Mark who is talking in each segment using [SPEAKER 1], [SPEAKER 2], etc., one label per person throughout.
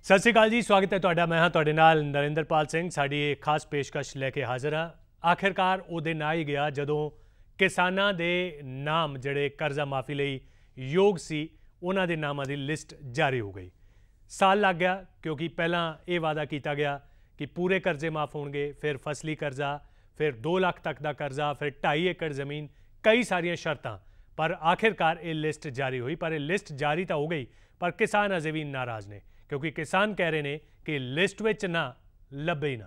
[SPEAKER 1] सत श्री अकाल जी, स्वागत है तुहाडा। मैं हाँ तुहाडे नाल नरेंद्रपाल सिंह। साडी एक खास पेशकश लैके हाज़र हाँ। आखिरकार उहदे ना ही गया जदों किसानां दे नाम जिहड़े कर्जा माफ़ी लई योग सी उन्हां दे नामां दी लिस्ट जारी हो गई। साल लग गया क्योंकि पहलां ये वादा किया गया कि पूरे कर्जे माफ़ होणगे, फिर फसली कर्जा, फिर 2 लाख तक का कर्जा, फिर 2.5 एकड़ ज़मीन, कई सारियां शर्तां। पर आखिरकार ये लिस्ट जारी हुई। पर यह लिस्ट जारी तो हो गई पर किसान अजे भी नाराज़ ने क्योंकि किसान कह रहे हैं कि लिस्ट विच ना लभे ही ना।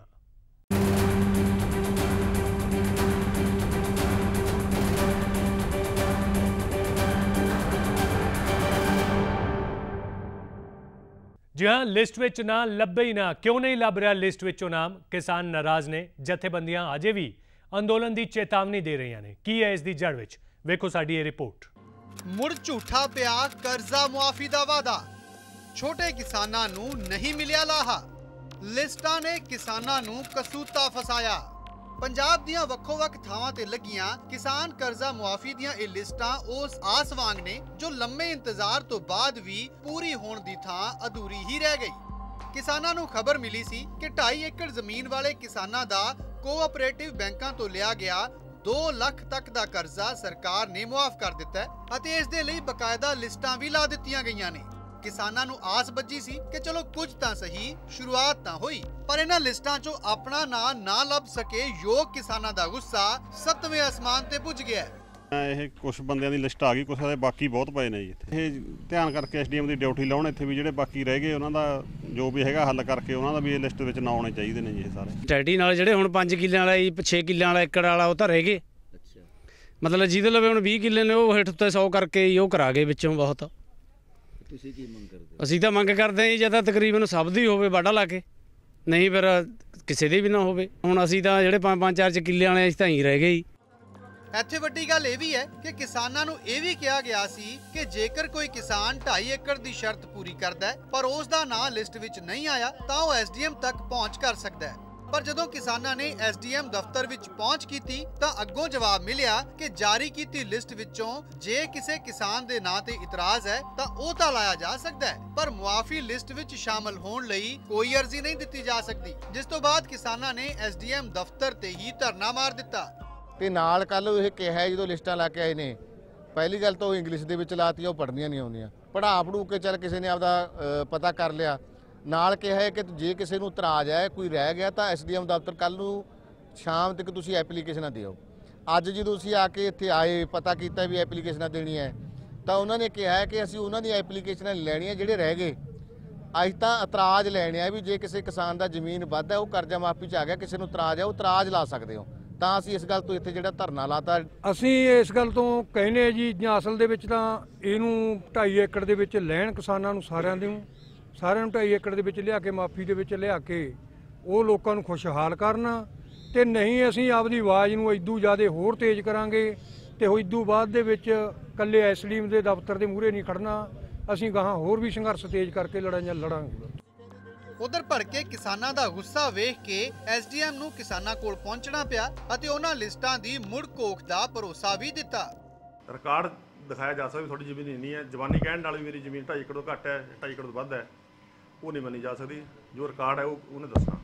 [SPEAKER 1] जी हाँ, लिस्ट विच ना लभे ही ना। क्यों नहीं लभ रहा लिस्ट विचों नाम? किसान नाराज़ ने। जथेबंदियां अजे भी अंदोलन की चेतावनी दे रही ने। की है इसकी जड़ विच? वेखो साडी ये रिपोर्ट।
[SPEAKER 2] मुड़ झूठा पिया कर्जा मुआफी दा वादा, छोटे किसानां नूं नहीं मिलिया लाहा। लिस्टां ने किसानां नूं कसूता फसाया। पंजाब दियां वक्खो-वक्ख थावां ते लगियां किसान कर्जा मुआफी दियां ये लिस्टां उस आस वांग ने जो लंबे इंतजार तो बाद भी पूरी होण दी थां अधूरी ही रह गई। किसानां नूं खबर मिली सी कि 2.5 एकड़ जमीन वाले किसानां दा कोआपरेटिव बैंकां तो लिया गया 2 लाख तक का कर्जा सरकार ने मुआफ कर दिता है अते इस दे लई बकायदा लिस्टां भी ला दित्तियां गईयां ने। किसानां नूं आस बज्जी सी कि चलो कुछ तां सही शुरुआत तां होई, पर इन्हां लिस्टां चों अपना नां ना लभ सके योग किसानां दा गुस्सा 7वें आसमान ते पुज गया है।
[SPEAKER 3] ਇਹ ਕੁਝ ਬੰਦਿਆਂ ਦੀ ਲਿਸਟ ਆ ਗਈ, ਕੁਝ ਦੇ ਬਾਕੀ ਬਹੁਤ ਪਏ ਨੇ ਜੀ। ਇਹ ਧਿਆਨ ਕਰਕੇ ਐਸਡੀਐਮ ਦੀ ਡਿਊਟੀ ਲਾਉਣ ਇੱਥੇ ਵੀ ਜਿਹੜੇ ਬਾਕੀ ਰਹਿ ਗਏ ਉਹਨਾਂ ਦਾ ਜੋ ਵੀ ਹੈਗਾ ਹੱਲ ਕਰਕੇ ਉਹਨਾਂ ਦਾ ਵੀ ਇਹ ਲਿਸਟ ਵਿੱਚ ਨਾ ਆਉਣੇ ਚਾਹੀਦੇ ਨੇ ਜੀ। ਇਹ ਸਾਰੇ
[SPEAKER 4] ਟੈਡੀ ਨਾਲ ਜਿਹੜੇ ਹੁਣ 5 ਕਿੱਲਿਆਂ ਵਾਲਾ 6 ਕਿੱਲਿਆਂ ਵਾਲਾ ਏਕੜ ਵਾਲਾ ਉਹ ਤਾਂ ਰਹਿ ਗਏ। ਮਤਲਬ ਜਿਹਦੇ ਲਵੇ ਹੁਣ 20 ਕਿੱਲੇ ਨੇ ਉਹ ਹੇਠ ਉੱਤੇ 100 ਕਰਕੇ ਉਹ ਕਰਾ ਗਏ ਵਿੱਚੋਂ ਬਹੁਤ। ਤੁਸੀਂ ਕੀ ਮੰਗ ਕਰਦੇ? ਅਸੀਂ ਤਾਂ ਮੰਗ ਕਰਦੇ ਹਾਂ ਜੀ ਜਾਂ ਤਾਂ ਤਕਰੀਬਨ ਸਭ ਦੀ ਹੋਵੇ ਵਾਢਾ ਲਾ ਕੇ, ਨਹੀਂ ਫਿਰ ਕਿਸੇ ਦੀ ਵੀ ਨਾ ਹੋਵੇ। ਹੁਣ ਅਸੀਂ ਤਾਂ ਜਿਹੜੇ 5-5 4 ਕਿੱਲੇ ਵਾਲੇ ਅਸੀਂ ਤਾਂ ਹੀ ਰਹਿ ਗਏ ਜੀ।
[SPEAKER 2] ਇੱਥੇ ਵੱਡੀ ਗੱਲ ਇਹ ਵੀ ਹੈ ਕਿ ਕਿਸਾਨਾਂ ਨੂੰ ਇਹ ਵੀ ਕਿਹਾ ਗਿਆ ਸੀ ਕਿ ਜੇਕਰ ਕੋਈ ਕਿਸਾਨ 2.5 ਏਕੜ ਦੀ ਸ਼ਰਤ ਪੂਰੀ ਕਰਦਾ ਹੈ ਪਰ ਉਸ ਦਾ ਨਾਂ ਲਿਸਟ ਵਿੱਚ ਨਹੀਂ ਆਇਆ ਤਾਂ ਉਹ ਐਸਡੀਐਮ ਤੱਕ ਪਹੁੰਚ ਕਰ ਸਕਦਾ ਹੈ। ਪਰ ਜਦੋਂ ਕਿਸਾਨਾਂ ਨੇ ਐਸਡੀਐਮ ਦਫ਼ਤਰ ਵਿੱਚ ਪਹੁੰਚ ਕੀਤੀ ਤਾਂ ਅੱਗੋਂ ਜਵਾਬ ਮਿਲਿਆ ਕਿ ਜਾਰੀ ਕੀਤੀ ਲਿਸਟ ਵਿੱਚੋਂ ਜੇ ਕਿਸੇ ਕਿਸਾਨ ਦੇ ਨਾਂ ਤੇ ਇਤਰਾਜ਼ ਹੈ ਤਾਂ ਉਹ ਤਾਂ ਲਾਇਆ ਜਾ ਸਕਦਾ ਹੈ, ਪਰ ਮੁਆਫੀ ਲਿਸਟ ਵਿੱਚ ਸ਼ਾਮਲ ਹੋਣ ਲਈ ਕੋਈ ਅਰਜ਼ੀ ਨਹੀਂ ਦਿੱਤੀ ਜਾ ਸਕਦੀ। ਜਿਸ ਤੋਂ ਬਾਅਦ ਕਿਸਾਨਾਂ ਨੇ ਐਸਡੀਐਮ ਦਫ਼ਤਰ ਤੇ ਹੀ ਧਰਨਾ ਮਾਰ ਦਿੱਤਾ।
[SPEAKER 5] ਤੇ ਨਾਲ ਕੱਲ ਇਹ ਕਿਹਾ ਜਦੋਂ ਲਿਸਟਾਂ ਲਾ ਕੇ ਆਏ ਨੇ, ਪਹਿਲੀ ਗੱਲ ਤਾਂ ਉਹ ਇੰਗਲਿਸ਼ ਦੇ ਵਿੱਚ ਲਾਤੀਆਂ, ਉਹ ਪੜ੍ਹਨੀਆਂ ਨਹੀਂ ਆਉਂਦੀਆਂ। ਪੜ੍ਹਾ ਪੜੂ ਕੇ ਚੱਲ ਕਿਸੇ ਨੇ ਆਪਦਾ ਪਤਾ ਕਰ ਲਿਆ। ਨਾਲ ਕਿਹਾ ਹੈ ਕਿ ਜੇ ਕਿਸੇ ਨੂੰ ਇਤਰਾਜ਼ ਹੈ, ਕੋਈ ਰਹਿ ਗਿਆ ਤਾਂ ਐਸਡੀਐਮ ਦਫ਼ਤਰ ਕੱਲ ਨੂੰ ਸ਼ਾਮ ਤੱਕ ਤੁਸੀਂ ਐਪਲੀਕੇਸ਼ਨਾਂ ਦਿਓ। ਅੱਜ ਜਦੋਂ ਅਸੀਂ ਆ ਕੇ ਇੱਥੇ ਆਏ ਪਤਾ ਕੀਤਾ ਵੀ ਐਪਲੀਕੇਸ਼ਨਾਂ ਦੇਣੀ ਹੈ ਤਾਂ ਉਹਨਾਂ ਨੇ ਕਿਹਾ ਕਿ ਅਸੀਂ ਉਹਨਾਂ ਦੀ ਐਪਲੀਕੇਸ਼ਨਾਂ ਲੈਣੀਆਂ ਜਿਹੜੇ ਰਹਿ ਗਏ। ਅੱਜ ਤਾਂ ਇਤਰਾਜ਼ ਲੈਣੇ ਆ ਵੀ ਜੇ ਕਿਸੇ ਕਿਸਾਨ ਦਾ ਜ਼ਮੀਨ ਵੱਧ ਹੈ, ਉਹ ਕਰਜ਼ਾ ਮਾਫੀ 'ਚ ਆ ਗਿਆ, ਕਿਸੇ ਨੂੰ ਇਤਰਾਜ਼ ਹੈ ਉਹ ਇਤਰਾਜ਼ ਲਾ ਸਕਦੇ ਹੋ। ਤਾਂ ਅਸੀਂ ਇਸ ਗੱਲ ਤੋਂ ਇੱਥੇ ਜਿਹੜਾ ਧਰਨਾ ਲਾਤਾ।
[SPEAKER 6] ਅਸੀਂ ਇਸ ਗੱਲ ਤੋਂ ਕਹਿੰਦੇ ਜੀ ਜਾਂ ਅਸਲ ਦੇ ਵਿੱਚ ਤਾਂ ਇਹਨੂੰ 2.5 ਏਕੜ ਦੇ ਵਿੱਚ ਲੈਣ ਕਿਸਾਨਾਂ ਨੂੰ ਸਾਰਿਆਂ ਨੂੰ 2.5 ਏਕੜ ਦੇ ਵਿੱਚ ਲਿਆ ਕੇ ਮਾਫੀ ਦੇ ਵਿੱਚ ਲਿਆ ਕੇ ਉਹ ਲੋਕਾਂ ਨੂੰ ਖੁਸ਼ਹਾਲ ਕਰਨ, ਤੇ ਨਹੀਂ ਅਸੀਂ ਆਪਦੀ ਆਵਾਜ਼ ਨੂੰ ਇਦੋਂ ਜ਼ਿਆਦਾ ਹੋਰ ਤੇਜ਼ ਕਰਾਂਗੇ ਤੇ ਇਦੋਂ ਬਾਅਦ ਦੇ ਵਿੱਚ ਇਕੱਲੇ ਐਸਡੀਐਮ ਦੇ ਦਫ਼ਤਰ ਦੇ ਮੂਹਰੇ ਨਹੀਂ ਖੜਨਾ, ਅਸੀਂ ਗਾਹਾਂ ਹੋਰ ਵੀ ਸੰਘਰਸ਼ ਤੇਜ਼ ਕਰਕੇ ਲੜਾਈਆਂ ਲੜਾਂਗੇ।
[SPEAKER 2] ਉਧਰ ਭੜਕੇ ਕਿਸਾਨਾਂ ਦਾ ਗੁੱਸਾ ਵੇਖ ਕੇ ਐਸਡੀਐਮ ਨੂੰ ਕਿਸਾਨਾਂ ਕੋਲ ਪਹੁੰਚਣਾ ਪਿਆ ਅਤੇ ਉਹਨਾਂ ਲਿਸਟਾਂ ਦੀ ਮੁੜ ਕੋਖ ਦਾ ਭਰੋਸਾ ਵੀ ਦਿੱਤਾ।
[SPEAKER 3] ਰਿਕਾਰਡ ਦਿਖਾਇਆ ਜਾ ਸਕਦਾ ਵੀ ਤੁਹਾਡੀ ਜ਼ਮੀਨ ਇੰਨੀ ਹੈ, ਜਵਾਨੀ ਕਹਿਣ ਨਾਲ ਵੀ ਮੇਰੀ ਜ਼ਮੀਨ 2.5 ਏਕੜ ਤੋਂ ਘੱਟ ਹੈ, 2.5 ਏਕੜ ਤੋਂ ਵੱਧ ਹੈ, ਉਹ ਨਹੀਂ ਮੰਨੀ ਜਾ ਸਕਦੀ। ਜੋ ਰਿਕਾਰਡ ਹੈ ਉਹ ਉਹਨੇ ਦੱਸਣਾ।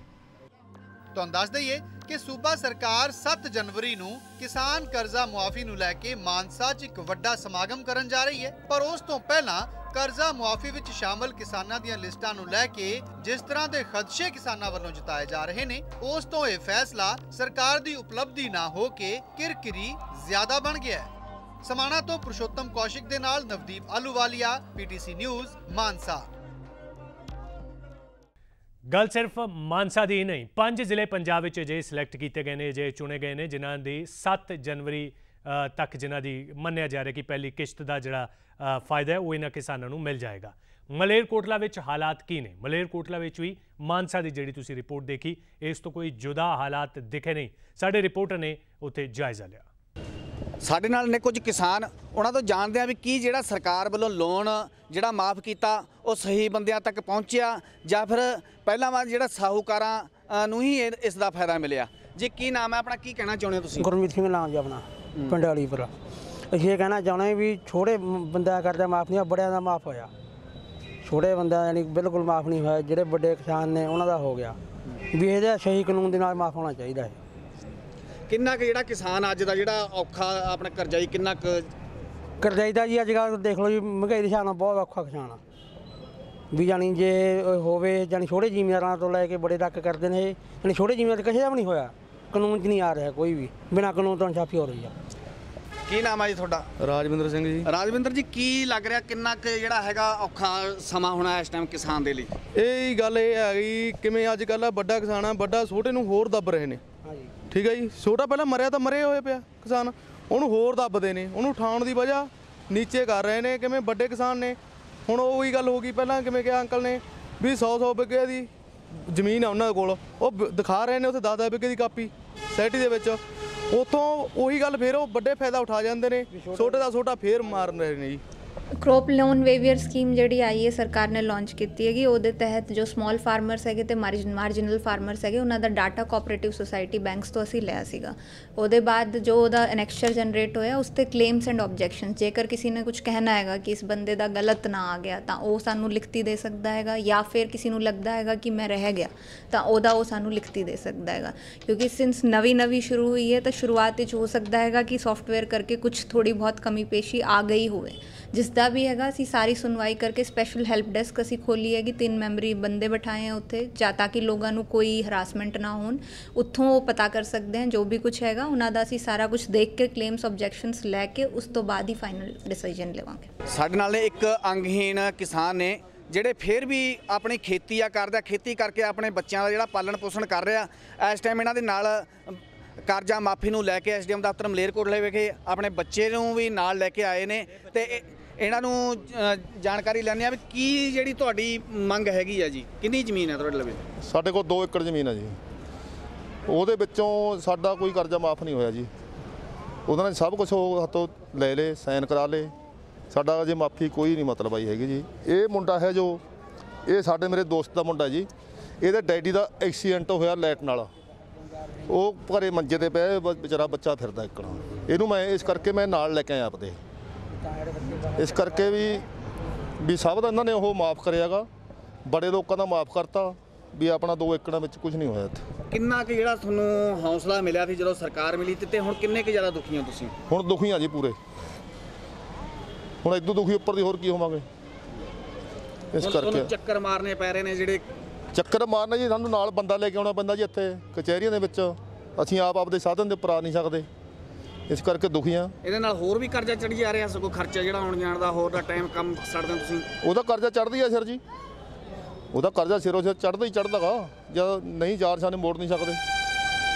[SPEAKER 2] ਤੁਹਾਨੂੰ ਦੱਸ ਦਈਏ ਕਿ ਸੂਬਾ ਸਰਕਾਰ 7 ਜਨਵਰੀ ਨੂੰ ਕਿਸਾਨ ਕਰਜ਼ਾ ਮੁਆਫੀ ਨੂੰ ਲੈ ਕੇ ਮਾਨਸਾ 'ਚ ਇੱਕ ਵੱਡਾ ਸਮਾਗਮ ਕਰਨ ਜਾ ਰਹੀ ਹੈ, ਪਰ ਉਸ ਤੋਂ ਪਹਿਲਾਂ ਕਰਜ਼ਾ ਮੁਆਫੀ ਵਿੱਚ ਸ਼ਾਮਲ ਕਿਸਾਨਾਂ ਦੀਆਂ ਲਿਸਟਾਂ ਨੂੰ ਲੈ ਕੇ ਜਿਸ ਤਰ੍ਹਾਂ ਦੇ ਖਦਸ਼ੇ ਕਿਸਾਨਾਂ ਵੱਲੋਂ ਜਤਾਏ ਜਾ ਰਹੇ ਨੇ, ਉਸ ਤੋਂ ਇਹ ਫੈਸਲਾ ਸਰਕਾਰ ਦੀ ਉਪਲਬਧੀ ਨਾ ਹੋ ਕੇ ਕਿਰਕਿਰੀ ਜ਼ਿਆਦਾ ਬਣ ਗਿਆ ਹੈ। ਸਮਾਣਾ ਤੋਂ ਪੁਰਸ਼ੋਤਮ ਕੌਸ਼ਿਕ ਦੇ ਨਾਲ ਨਵਦੀਪ ਆਲੂਵਾਲੀਆ, ਪੀਟੀਸੀ ਨਿਊਜ਼, ਮਾਨਸਾ।
[SPEAKER 1] गल सिर्फ मानसा की ही नहीं, 5 जिले पंजाब में अजे सिलेक्ट किए गए हैं, अजे चुने गए हैं जिन्हों की 7 जनवरी तक जिन्हों की मन्निया जा रहा है कि पहली किश्त का जोड़ा फायदा है वो इन्होंने किसानों को मिल जाएगा। मलेरकोटला में हालात की ने? मलेरकोटला में भी मानसा की जी तुसी रिपोर्ट देखी, इस तो कोई जुदा हालात दिखे नहीं। साडे रिपोर्टर ने उत्थे जायजा लिया।
[SPEAKER 7] ਸਾਡੇ ਨਾਲ ਨੇ ਕੁਝ ਕਿਸਾਨ, ਉਹਨਾਂ ਤੋਂ ਜਾਣਦੇ ਆ ਵੀ ਕੀ ਜਿਹੜਾ ਸਰਕਾਰ ਵੱਲੋਂ ਲੋਨ ਜਿਹੜਾ ਮਾਫ ਕੀਤਾ ਉਹ ਸਹੀ ਬੰਦਿਆਂ ਤੱਕ ਪਹੁੰਚਿਆ ਜਾਂ ਫਿਰ ਪਹਿਲਾਂ ਵਾਰ ਜਿਹੜਾ ਸਾਹੂਕਾਰਾਂ ਨੂੰ ਹੀ ਇਸ ਦਾ ਫਾਇਦਾ ਮਿਲਿਆ। ਜੀ ਕੀ ਨਾਮ ਹੈ ਆਪਣਾ, ਕੀ ਕਹਿਣਾ ਚਾਹੁੰਦੇ ਹੋ ਤੁਸੀਂ?
[SPEAKER 8] ਗੁਰਮੀਤ ਸਿੰਘ ਨਾਮ ਜੀ ਆਪਣਾ, ਪਿੰਡ ਵਾਲੀਪੁਰ। ਅਸੀਂ ਇਹ ਕਹਿਣਾ ਚਾਹੁੰਦੇ ਵੀ ਛੋਟੇ ਬੰਦਿਆਂ ਕਰਜ਼ਾ ਮਾਫ ਨਹੀਂ, ਬੜਿਆਂ ਦਾ ਮਾਫ ਹੋਇਆ। ਛੋਟੇ ਬੰਦਿਆਂ ਯਾਨੀ ਬਿਲਕੁਲ ਮਾਫ ਨਹੀਂ ਹੋਇਆ, ਜਿਹੜੇ ਵੱਡੇ ਕਿਸਾਨ ਨੇ ਉਹਨਾਂ ਦਾ ਹੋ ਗਿਆ ਵੀ ਇਹਦਾ ਸਹੀ ਕਾਨੂੰਨ ਦੇ ਨਾਲ ਮਾਫ ਹੋਣਾ ਚਾਹੀਦਾ ਹੈ।
[SPEAKER 7] ਕਿੰਨਾ ਕੁ ਜਿਹੜਾ ਕਿਸਾਨ ਅੱਜ ਦਾ ਜਿਹੜਾ ਔਖਾ ਆਪਣਾ ਕਰਜ਼ਾਈ ਕਿੰਨਾ ਕੁ
[SPEAKER 8] ਕਰਜ਼ਾਈ ਦਾ ਜੀ ਅੱਜ ਕੱਲ੍ਹ ਦੇਖ ਲਓ ਜੀ, ਮਹਿੰਗਾਈ ਦੇ ਹਿਸਾਬ ਨਾਲ ਬਹੁਤ ਔਖਾ ਕਿਸਾਨ ਆ ਵੀ ਜਾਣੀ ਜੇ ਹੋਵੇ ਜਾਣੀ ਛੋਟੇ ਜ਼ਿਮੀਂਦਾਰਾਂ ਤੋਂ ਲੈ ਕੇ ਬੜੇ ਤੱਕ ਕਰਦੇ ਨੇ ਇਹ, ਜਾਣੀ ਛੋਟੇ ਜ਼ਿਮੀਂਦਾਰ ਕਿਸੇ ਦਾ ਵੀ ਨਹੀਂ ਹੋਇਆ, ਕਾਨੂੰਨ 'ਚ ਨਹੀਂ ਆ ਰਿਹਾ ਕੋਈ ਵੀ, ਬਿਨਾਂ ਕਾਨੂੰਨ ਤੋਂ ਇਨਸਾਫੀ ਹੋ ਰਹੀ ਆ।
[SPEAKER 7] ਕੀ ਨਾਮ ਹੈ ਜੀ ਤੁਹਾਡਾ?
[SPEAKER 9] ਰਾਜਵਿੰਦਰ ਸਿੰਘ ਜੀ।
[SPEAKER 7] ਰਾਜਵਿੰਦਰ ਜੀ, ਕੀ ਲੱਗ ਰਿਹਾ ਕਿੰਨਾ ਕੁ ਜਿਹੜਾ ਹੈਗਾ ਔਖਾ ਸਮਾਂ ਹੋਣਾ ਇਸ ਟਾਈਮ ਕਿਸਾਨ ਦੇ ਲਈ?
[SPEAKER 9] ਇਹ ਗੱਲ ਇਹ ਹੈਗੀ ਕਿਵੇਂ ਅੱਜ ਕੱਲ੍ਹ ਵੱਡਾ ਕਿਸਾਨ ਆ, ਵੱਡਾ ਛੋਟੇ ਨੂੰ ਹੋਰ ਦੱਬ ਰਹੇ ਨੇ। ਠੀਕ ਹੈ ਜੀ, ਛੋਟਾ ਪਹਿਲਾਂ ਮਰਿਆ ਤਾਂ ਮਰੇ ਹੋਏ ਪਿਆ ਕਿਸਾਨ, ਉਹਨੂੰ ਹੋਰ ਦੱਬਦੇ ਨੇ, ਉਹਨੂੰ ਉਠਾਉਣ ਦੀ ਵਜ੍ਹਾ ਨੀਚੇ ਕਰ ਰਹੇ ਨੇ। ਕਿਵੇਂ ਵੱਡੇ ਕਿਸਾਨ ਨੇ, ਹੁਣ ਉਹੀ ਗੱਲ ਹੋ ਗਈ ਪਹਿਲਾਂ ਕਿਵੇਂ ਕਿਹਾ ਅੰਕਲ ਨੇ ਵੀ 100 ਵਿਗੇ ਦੀ ਜ਼ਮੀਨ ਆ ਉਹਨਾਂ ਦੇ ਕੋਲ, ਉਹ ਦਿਖਾ ਰਹੇ ਨੇ ਉੱਥੇ 10 ਵਿਗੇ ਦੀ ਕਾਪੀ ਸੋਸਾਇਟੀ ਦੇ ਵਿੱਚ, ਉੱਥੋਂ ਉਹੀ ਗੱਲ ਫਿਰ ਉਹ ਵੱਡੇ ਫਾਇਦਾ ਉਠਾ ਜਾਂਦੇ ਨੇ, ਛੋਟੇ ਦਾ ਛੋਟਾ ਫੇਰ ਮਾਰ ਰਹੇ ਨੇ ਜੀ।
[SPEAKER 10] ਕ੍ਰੌਪ ਲੋਨ ਵੇਵੀਅਰ ਸਕੀਮ ਜਿਹੜੀ ਆਈ ਹੈ ਸਰਕਾਰ ਨੇ ਲਾਂਚ ਕੀਤੀ ਹੈਗੀ, ਉਹਦੇ ਤਹਿਤ ਜੋ ਸਮਾਲ ਫਾਰਮਰਸ ਹੈਗੇ ਤੇ ਮਾਰਜਨਲ ਫਾਰਮਰਸ ਹੈਗੇ ਉਹਨਾਂ ਦਾ ਡਾਟਾ ਕੋਆਪਰੇਟਿਵ ਸੁਸਾਇਟੀ ਬੈਂਕਸ ਤੋਂ ਅਸੀਂ ਲਿਆ ਸੀਗਾ। ਉਹਦੇ ਬਾਅਦ ਜੋ ਉਹਦਾ ਐਨੈਕਸਚਰ ਜਨਰੇਟ ਹੋਇਆ ਉਸ ਤੇ ਕਲੇਮਸ ਐਂਡ ਆਬਜੈਕਸ਼ਨਸ, ਜੇਕਰ ਕਿਸੇ ਨੇ ਕੁਝ ਕਹਿਣਾ ਹੈਗਾ ਕਿ ਇਸ ਬੰਦੇ ਦਾ ਗਲਤ ਨਾ ਆ ਗਿਆ ਤਾਂ ਉਹ ਸਾਨੂੰ ਲਿਖਤੀ ਦੇ ਸਕਦਾ ਹੈਗਾ, ਜਾਂ ਫਿਰ ਕਿਸੇ ਨੂੰ ਲੱਗਦਾ ਹੈਗਾ ਕਿ ਮੈਂ ਰਹਿ ਗਿਆ ਤਾਂ ਉਹਦਾ ਉਹ ਸਾਨੂੰ ਲਿਖਤੀ ਦੇ ਸਕਦਾ ਹੈਗਾ। ਕਿਉਂਕਿ ਸਿੰਸ ਨਵੀਂ ਸ਼ੁਰੂ ਹੋਈ ਹੈ ਤਾਂ ਸ਼ੁਰੂਆਤ ਵਿੱਚ ਹੋ ਸਕਦਾ ਹੈਗਾ ਕਿ ਸੌਫਟਵੇਅਰ ਕਰਕੇ ਕੁਝ ਥੋੜੀ ਬਹੁਤ ਕਮੀ ਪੇਸ਼ੀ ਆ ਗਈ ਹੋਵੇ, ਜਿਸ ਦਾ ਵੀ ਹੈਗਾ ਅਸੀਂ ਸਾਰੀ ਸੁਣਵਾਈ ਕਰਕੇ ਸਪੈਸ਼ਲ ਹੈਲਪ ਡੈਸਕ ਅਸੀਂ ਖੋਲੀ ਹੈਗੀ, 3 ਮੈਂਬਰੀ ਬੰਦੇ ਬਿਠਾਏ ਆ ਉੱਥੇ ਤਾਂ ਕਿ ਲੋਕਾਂ ਨੂੰ ਕੋਈ ਹਰਾਸਮੈਂਟ ਨਾ ਹੋਣ, ਉੱਥੋਂ ਉਹ ਪਤਾ ਕਰ ਸਕਦੇ ਹਨ ਜੋ ਵੀ ਕੁਝ ਹੈਗਾ ਉਹਨਾਂ ਦਾ। ਅਸੀਂ ਸਾਰਾ ਕੁਝ ਦੇਖ ਕੇ ਕਲੇਮਸ ਆਬਜੈਕਸ਼ਨਸ ਲੈ ਕੇ ਉਸ ਤੋਂ ਬਾਅਦ ਹੀ ਫਾਈਨਲ ਡਿਸੀਜਨ ਲਵਾਂਗੇ।
[SPEAKER 7] ਸਾਡੇ ਨਾਲ ਇੱਕ ਅੰਗਹੀਣ ਕਿਸਾਨ ਨੇ ਜਿਹੜੇ ਫਿਰ ਵੀ ਆਪਣੀ ਖੇਤੀ ਕਰਦਾ, ਖੇਤੀ ਕਰਕੇ ਆਪਣੇ ਬੱਚਿਆਂ ਦਾ ਜਿਹੜਾ ਪਾਲਣ ਪੋਸ਼ਣ ਕਰ ਰਿਹਾ। ਇਸ ਟਾਈਮ ਇਹਨਾਂ ਦੇ ਨਾਲ ਕਰਜ਼ਾ ਮਾਫੀ ਨੂੰ ਲੈ ਕੇ ਐਸਡੀਐਮ ਦਫ਼ਤਰ ਮਲੇਰਕੋਟਲੇ ਵਿਖੇ ਆਪਣੇ ਬੱਚੇ ਨੂੰ ਵੀ ਨਾਲ ਲੈ ਕੇ ਆਏ ਨੇ ਤੇ ਇਹਨਾਂ ਨੂੰ ਜਾਣਕਾਰੀ ਲੈਣੀ ਆ ਵੀ ਕੀ ਜਿਹੜੀ ਤੁਹਾਡੀ ਮੰਗ ਹੈਗੀ ਆ ਜੀ। ਕਿੰਨੀ ਜ਼ਮੀਨ ਹੈ ਤੁਹਾਡੇ ਲਵੇ?
[SPEAKER 5] ਸਾਡੇ ਕੋਲ 2 ਏਕੜ ਜ਼ਮੀਨ ਹੈ ਜੀ, ਉਹਦੇ ਵਿੱਚੋਂ ਸਾਡਾ ਕੋਈ ਕਰਜ਼ਾ ਮਾਫ ਨਹੀਂ ਹੋਇਆ ਜੀ। ਉਹਨਾਂ ਨੇ ਸਭ ਕੁਝ ਉਹ ਹੱਥੋਂ ਲੈ ਲਏ, ਸਾਈਨ ਕਰਾ ਲਏ, ਸਾਡਾ ਅਜੇ ਮਾਫੀ ਕੋਈ ਨਹੀਂ ਮਤਲਬ ਆਈ ਹੈਗੀ ਜੀ। ਇਹ ਮੁੰਡਾ ਹੈ ਜੋ ਇਹ ਸਾਡੇ ਮੇਰੇ ਦੋਸਤ ਦਾ ਮੁੰਡਾ ਜੀ, ਇਹਦੇ ਡੈਡੀ ਦਾ ਐਕਸੀਡੈਂਟ ਹੋਇਆ ਲਾਈਟ ਨਾਲ, ਉਹ ਘਰੇ ਮੰਜੇ ਤੇ ਪਿਆ ਵਿਚਾਰਾ ਬੱਚਾ ਫਿਰਦਾ ਇੱਕਣਾ, ਇਹਨੂੰ ਮੈਂ ਇਸ ਕਰਕੇ ਮੈਂ ਨਾਲ ਲੈ ਕੇ ਆਇਆ ਆਪਦੇ, ਇਸ ਕਰਕੇ ਵੀ ਸਭ ਦਾ ਇਹਨਾਂ ਨੇ ਉਹ ਮਾਫ ਕਰਿਆਗਾ, ਬੜੇ ਲੋਕਾਂ ਦਾ ਮਾਫ ਕਰਤਾ ਵੀ ਆਪਣਾ 2 ਏਕੜਾਂ ਵਿੱਚ ਕੁਝ ਨਹੀਂ ਹੋਇਆ ਇੱਥੇ।
[SPEAKER 7] ਕਿੰਨਾ ਕੁ ਜਿਹੜਾ ਤੁਹਾਨੂੰ ਹੌਸਲਾ ਮਿਲਿਆ ਸੀ ਜਦੋਂ ਸਰਕਾਰ ਮਿਲੀ ਤੇ ਹੁਣ ਕਿੰਨੇ ਕੁ ਜ਼ਿਆਦਾ ਦੁਖੀ ਹੋ ਤੁਸੀਂ?
[SPEAKER 5] ਹੁਣ ਦੁਖੀ ਆ ਜੀ ਪੂਰੇ, ਹੁਣ ਇਦੋਂ ਦੁਖੀ ਉੱਪਰ ਦੀ ਹੋਰ ਕੀ ਹੋਵਾਂਗੇ। ਇਸ ਕਰਕੇ
[SPEAKER 7] ਚੱਕਰ ਮਾਰਨੇ ਪੈ ਰਹੇ ਨੇ, ਜਿਹੜੇ
[SPEAKER 5] ਚੱਕਰ ਮਾਰਨਾ ਜੀ ਸਾਨੂੰ ਨਾਲ ਬੰਦਾ ਲੈ ਕੇ ਆਉਣਾ ਪੈਂਦਾ ਜੀ। ਇੱਥੇ ਕਚਹਿਰੀਆਂ ਦੇ ਵਿੱਚ ਅਸੀਂ ਆਪਦੇ ਸਾਧਨ ਦੇ ਉੱਪਰ ਆ ਨਹੀਂ ਸਕਦੇ, ਇਸ ਕਰਕੇ ਦੁਖੀ ਆ।
[SPEAKER 7] ਇਹਦੇ ਨਾਲ ਹੋਰ ਵੀ ਕਰਜ਼ਾ ਚੜੀ ਜਾ ਰਿਹਾ, ਸਗੋਂ ਖਰਚਾ ਜਿਹੜਾ ਆਉਣ ਜਾਣ ਦਾ ਹੋਰ ਦਾ ਟਾਈਮ ਕੰਮ ਛੱਡਦੇ ਤੁਸੀਂ?
[SPEAKER 5] ਉਹਦਾ ਕਰਜ਼ਾ ਚੜ੍ਹਦੀ ਆ ਸਰ ਜੀ, ਉਹਦਾ ਕਰਜ਼ਾ ਸਿਰੋਂ ਸਿਰ ਚੜ੍ਹਦਾ ਹੀ ਚੜ੍ਹਦਾਗਾ, ਜਦ ਨਹੀਂ 4 ਸਾਲ ਮੋੜ ਨਹੀਂ ਸਕਦੇ,